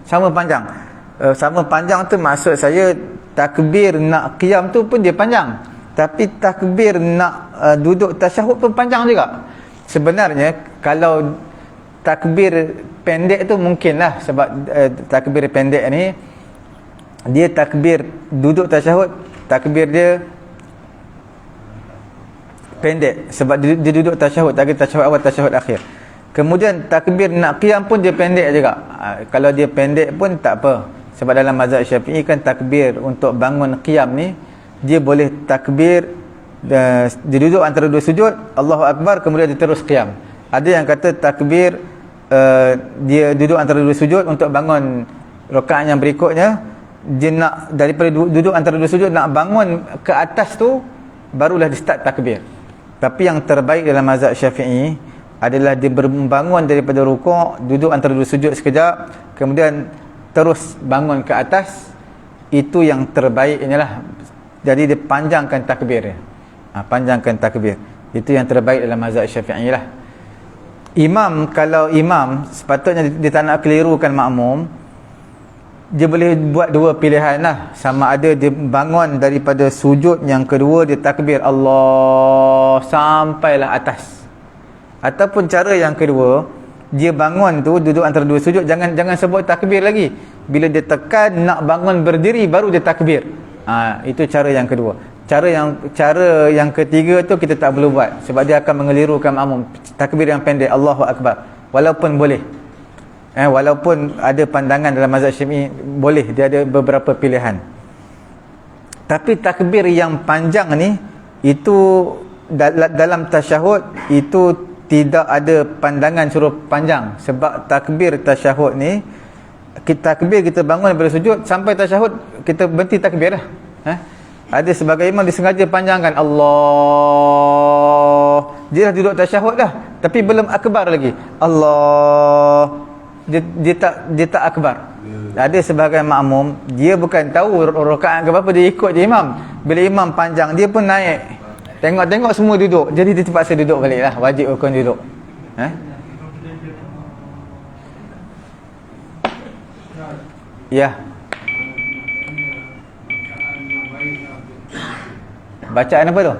Sama panjang tu maksud saya, takbir nak qiyam tu pun dia panjang, tapi takbir nak duduk tasyahud pun panjang juga. Sebenarnya kalau takbir pendek tu mungkinlah, sebab takbir pendek ni dia takbir duduk tasyahud, takbir dia pendek, sebab dia duduk tasyahud, takbir tasyahud awal, tasyahud akhir. Kemudian takbir nak qiyam pun dia pendek juga. Kalau dia pendek pun tak apa, sebab dalam mazhab Syafi'i kan takbir untuk bangun qiyam ni, dia boleh takbir dia duduk antara dua sujud, Allahu Akbar, kemudian dia terus qiyam. Ada yang kata takbir dia duduk antara dua sujud untuk bangun rakaat yang berikutnya, dia nak daripada duduk antara dua sujud nak bangun ke atas tu, barulah dia start takbir. Tapi yang terbaik dalam mazhab Syafi'i adalah dia berbangun daripada rukuk, duduk antara dua sujud sekejap, kemudian terus bangun ke atas. Itu yang terbaik inilah. Jadi dia panjangkan takbir dia. Panjangkan takbir. Itu yang terbaik dalam mazhab Syafi'i lah. Imam, kalau imam sepatutnya dia tak nak kelirukan makmum, dia boleh buat dua pilihan lah. Sama ada dia bangun daripada sujud yang kedua, dia takbir Allah sampailah atas, ataupun cara yang kedua, dia bangun tu duduk antara dua sujud, jangan sebut takbir lagi. Bila dia tekan nak bangun berdiri, baru dia takbir. Itu cara yang kedua. Cara yang ketiga tu kita tak perlu buat, sebab dia akan mengelirukan makmum. Takbir yang pendek, Allahu Akbar, walaupun boleh. Walaupun ada pandangan dalam mazhab Syafi'i boleh, dia ada beberapa pilihan. Tapi takbir yang panjang ni, itu dalam tasyahud itu tidak ada pandangan suruh panjang. Sebab takbir tasyahud ni, takbir kita bangun daripada sujud sampai tasyahud kita berhenti takbir dah. Ada sebagai imam disengaja panjangkan Allah, dia dah duduk tasyahud dah tapi belum akbar lagi. Allah, dia tak akbar. Ada sebagai makmum, dia bukan tahu rakaat ke berapa, dia ikut je imam. Bila imam panjang, dia pun naik, tengok semua duduk, jadi dia terpaksa duduk balik lah. Wajib rukun duduk. Ya. Bacaan apa tu?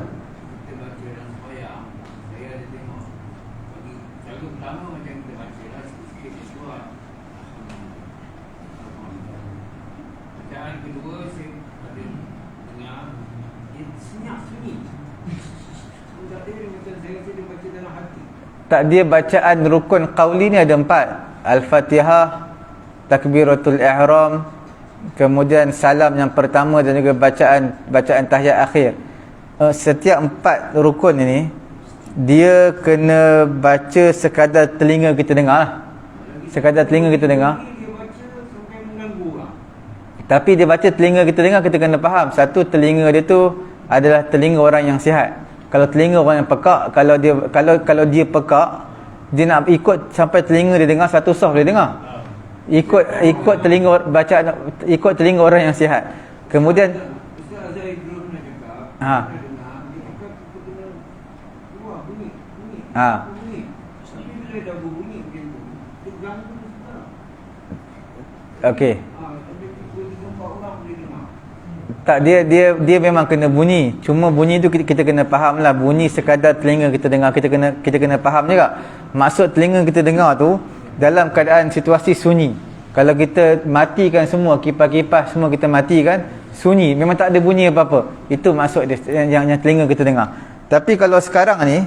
Tak, dia bacaan rukun qauli ni ada 4. Al-Fatihah, Takbiratul Ihram, kemudian salam yang pertama dan juga bacaan tahiyat akhir. Setiap 4 rukun ini dia kena baca sekadar telinga kita dengar lah. Sekadar telinga kita dengar. Tapi dia baca telinga kita dengar, kita kena faham. Satu, telinga dia tu adalah telinga orang yang sihat. Kalau telinga orang yang pekak, kalau dia pekak, dia nak ikut sampai telinga dia dengar, satu soft dia dengar. Ikut telinga bacaan, ikut telinga orang yang sihat. Kemudian okey. Tak, dia memang kena bunyi. Cuma bunyi tu kita kena faham lah. Bunyi sekadar telinga kita dengar, kita kena faham juga. Maksud telinga kita dengar tu dalam keadaan situasi sunyi. Kalau kita matikan semua, kipas-kipas semua kita matikan, sunyi, memang tak ada bunyi apa-apa. Itu maksud dia yang telinga kita dengar. Tapi kalau sekarang ni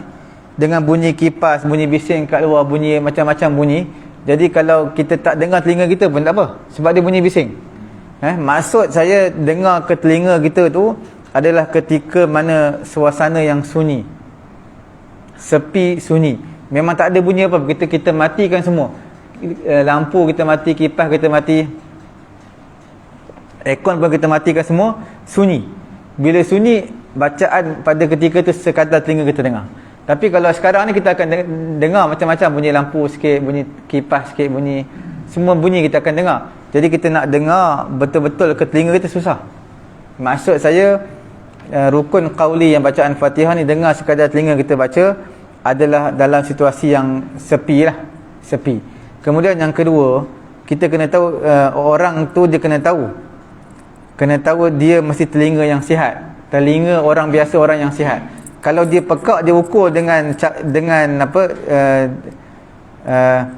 dengan bunyi kipas, bunyi bising kat luar, bunyi macam-macam bunyi, jadi kalau kita tak dengar telinga kita pun tak apa, sebab dia bunyi bising. Maksud saya dengar ke telinga kita tu adalah ketika mana suasana yang sunyi, sepi, sunyi, memang tak ada bunyi apa, kita matikan semua. Lampu kita mati, kipas kita mati, aircon pun kita matikan semua, sunyi. Bila sunyi, bacaan pada ketika tu sekadar telinga kita dengar. Tapi kalau sekarang ni kita akan dengar macam-macam, bunyi lampu sikit, bunyi kipas sikit, bunyi, semua bunyi kita akan dengar. Jadi kita nak dengar betul-betul ke telinga kita susah. Maksud saya rukun qauli yang bacaan Fatihah ni, dengar sekadar telinga kita baca adalah dalam situasi yang sepi lah, sepi. Kemudian yang kedua, kita kena tahu orang tu dia kena tahu dia mesti telinga yang sihat, telinga orang biasa, orang yang sihat. Kalau dia pekak, dia ukur dengan apa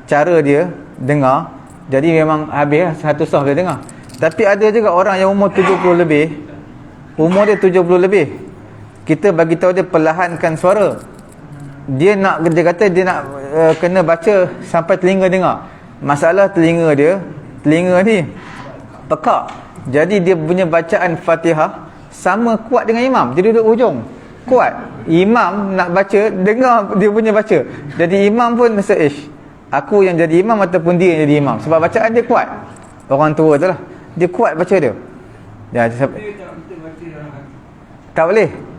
cara dia dengar, jadi memang habis lah, satu soft dia dengar. Tapi ada juga orang yang umur 70 lebih, umur dia 70 lebih, kita bagi tahu dia perlahankan suara. Dia kata dia nak kena baca sampai telinga dengar. Masalah telinga ni pekak. Jadi dia punya bacaan Fatihah sama kuat dengan imam. Dia duduk ujung, kuat. Imam nak baca, dengar dia punya baca. Jadi imam pun rasa aku yang jadi imam ataupun dia yang jadi imam, sebab bacaan dia kuat. Orang tua tu lah, dia kuat baca dia. Tak boleh.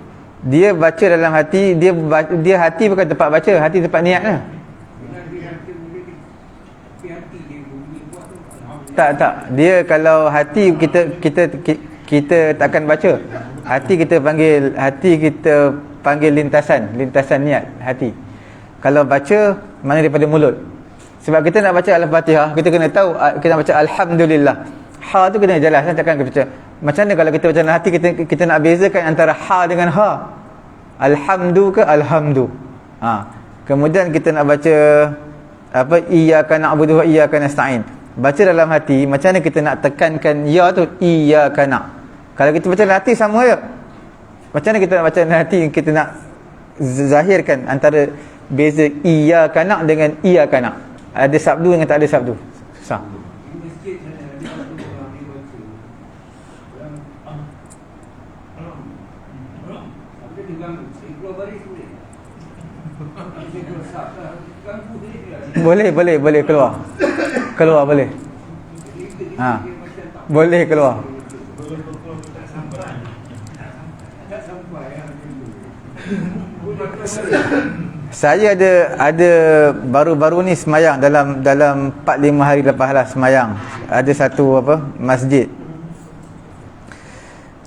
Dia baca dalam hati, dia hati bukan tempat baca, hati tempat niat lah. Tak. Dia kalau hati kita takkan baca. Hati kita panggil lintasan niat hati. Kalau baca mana daripada mulut. Sebab kita nak baca Al-Fatihah, kita kena tahu, kita nak baca Alhamdulillah. Ha tu kena jelas, takkan kita baca. Macam mana kalau kita baca dalam hati, kita nak bezakan antara ha dengan ha. Alhamdu ke alhamdu. Kemudian kita nak baca apa, iyyaka na'budu wa iyyaka nasta'in. Baca dalam hati, macam mana kita nak tekankan ya tu, iyyaka na'. Kalau kita baca dalam hati sama je. Macam mana kita nak baca dalam hati, kita nak zahirkan antara beza iyyaka na' dengan iyyaka na'. Ada sabdu dengan tak ada sabdu. Susah. Di masjid sana ada satu orang dia baca. Orang apa dia ganggu? Saya keluar baris boleh. Saya keluar sah. Ganggu boleh ke? Boleh keluar. Keluar boleh. Ha. Boleh keluar. Saya ada baru-baru ni semayang dalam 4-5 hari lepas lah semayang. Ada satu masjid.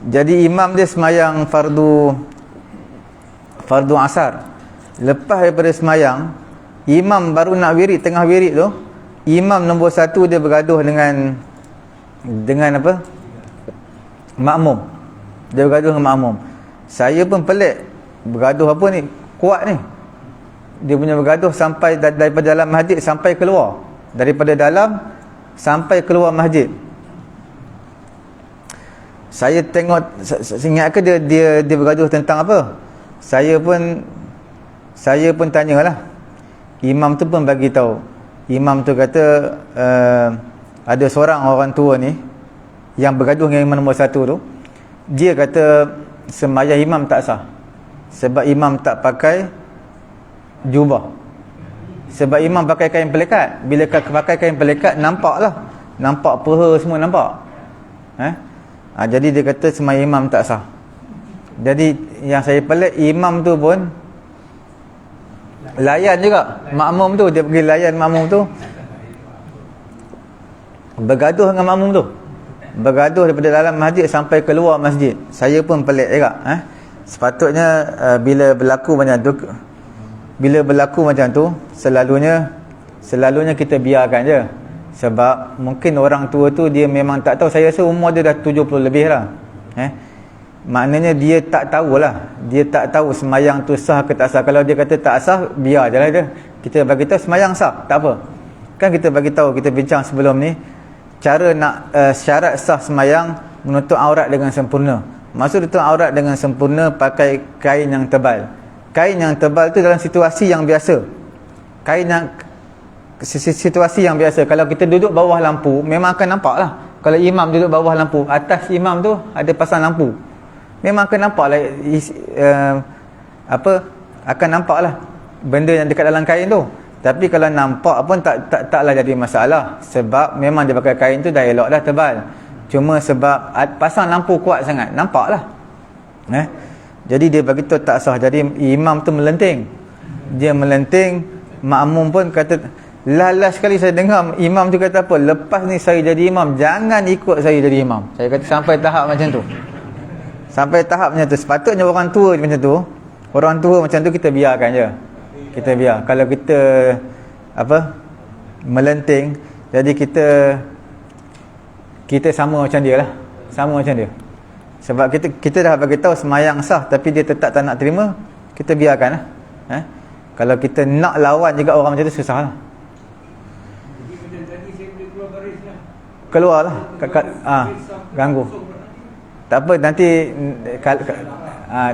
Jadi imam dia semayang fardu asar. Lepas daripada semayang, imam baru nak wirid, tengah wirid tu, imam nombor 1 dia bergaduh dengan makmum. Dia bergaduh dengan makmum. Saya pun pelik, bergaduh apa ni? Kuat ni. Dia punya bergaduh sampai daripada dalam masjid sampai keluar. Daripada dalam sampai keluar masjid. Saya tengok, saya ingat ke dia bergaduh tentang apa? Saya pun tanyalah. Imam tu pun bagi tahu. Imam tu kata ada seorang orang tua ni yang bergaduh dengan imam nombor 1 tu. Dia kata sembahyang imam tak sah. Sebab imam tak pakai jubah. Sebab imam pakai kain pelekat. Bila pakai kain pelekat, nampaklah. Nampak peha semua nampak. Jadi dia kata sembahyang imam tak sah. Jadi yang saya pelik, imam tu pun layan juga makmum tu. Dia pergi layan makmum tu, bergaduh dengan makmum tu, bergaduh daripada dalam masjid sampai keluar masjid. Saya pun pelik juga. Sepatutnya bila berlaku macam tu, selalunya kita biarkan je. Sebab mungkin orang tua tu dia memang tak tahu. Saya rasa umur dia dah 70 lebih lah. Maknanya dia tak tahulah. Dia tak tahu semayang tu sah ke tak sah. Kalau dia kata tak sah, biar je lah dia. Kita bagi tahu semayang sah, tak apa. Kan kita bagi tahu, kita bincang sebelum ni, cara nak syarat sah semayang, menutup aurat dengan sempurna. Maksud tutup aurat dengan sempurna pakai kain yang tebal. Kain yang tebal tu dalam situasi yang biasa. Situasi yang biasa. Kalau kita duduk bawah lampu, memang akan nampak lah. Kalau imam duduk bawah lampu, atas imam tu ada pasang lampu, memang akan nampak lah, akan nampak lah benda yang dekat dalam kain tu. Tapi kalau nampak pun taklah jadi masalah. Sebab memang dia pakai kain tu dah elok dah, tebal. Cuma sebab pasang lampu kuat sangat, nampak lah. Jadi dia beritahu tak sah. Jadi imam tu melenting. Dia melenting. Makmum pun kata, last sekali saya dengar imam tu kata apa, lepas ni saya jadi imam, jangan ikut saya jadi imam. Saya kata sampai tahap macam tu. Sampai tahap macam tu. Sepatutnya orang tua macam tu. Orang tua macam tu kita biarkan je. Kita biar. Kalau kita melenting, jadi kita sama macam dia lah. Sama macam dia. Sebab kita dah bagi tahu semayang sah, tapi dia tetap tak nak terima, kita biarkan lah. Kalau kita nak lawan juga orang macam tu, susah lah. Jadi macam tadi saya boleh keluar baris lah. Keluar lah. Ganggu. Tak apa, nanti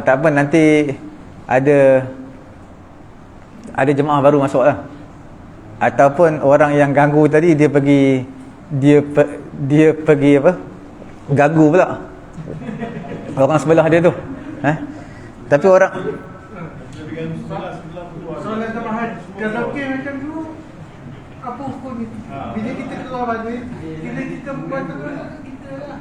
tak apa, nanti ada jemaah baru masuk lah. Ataupun orang yang ganggu tadi, dia pergi ganggu pula orang sebelah dia tu. Tapi orang soalan tambahan, kalau macam tu apa hukum itu? Bila kita keluar balik, bila kita buat tu kita lah.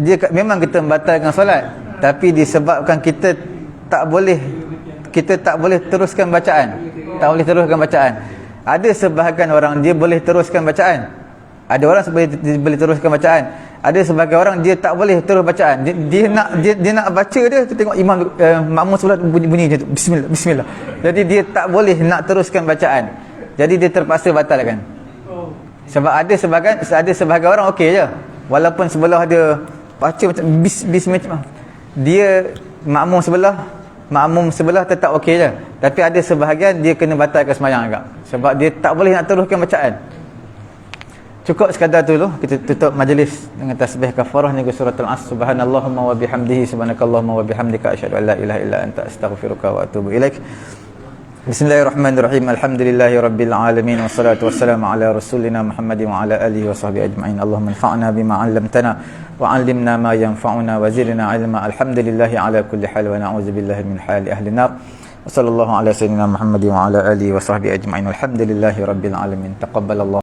dia memang kita membatalkan solat, tapi disebabkan kita tak boleh teruskan bacaan. Tak boleh teruskan bacaan. Ada sebahagian orang dia boleh teruskan bacaan. Ada orang boleh teruskan bacaan. Ada sebahagian orang dia tak boleh terus bacaan. Dia nak baca dia, tengok imam makmum solat bunyi macam tu, bismillah. Jadi dia tak boleh nak teruskan bacaan. Jadi dia terpaksa batalkan. Sebab ada sebahagian orang okey je. Walaupun sebelah dia baca macam bismillah. Dia makmum sebelah tetap okey je. Tapi ada sebahagian dia kena batalkan sembahyang agak. Sebab dia tak boleh nak teruskan bacaan. Cukup sekadar tu dulu. Kita tutup majlis dengan tasbih kafarah dengan suratul Asr. Subhanallahumma wa bihamdihi, subhanakallahumma wa bihamdika, asyhadu an la ilaha illa anta, astaghfiruka wa atubu ilaik. Bismillahirrahmanirrahim. Alhamdulillahirabbil alamin wassalatu wassalamu ala rasulina Muhammadin wa ala alihi wa sahbihi ajma'in. Allahumma anfa'na bima 'allamtana wa 'allimna ma yanfa'una wa zidna 'ilma. Alhamdulillahi ala kulli hal wa na'udzubillahi min hali ahli nar. Wassallallahu ala sayyidina Muhammadin wa ala alihi wa sahbihi ajma'in. Alhamdulillahirabbil alamin. Taqabbalallah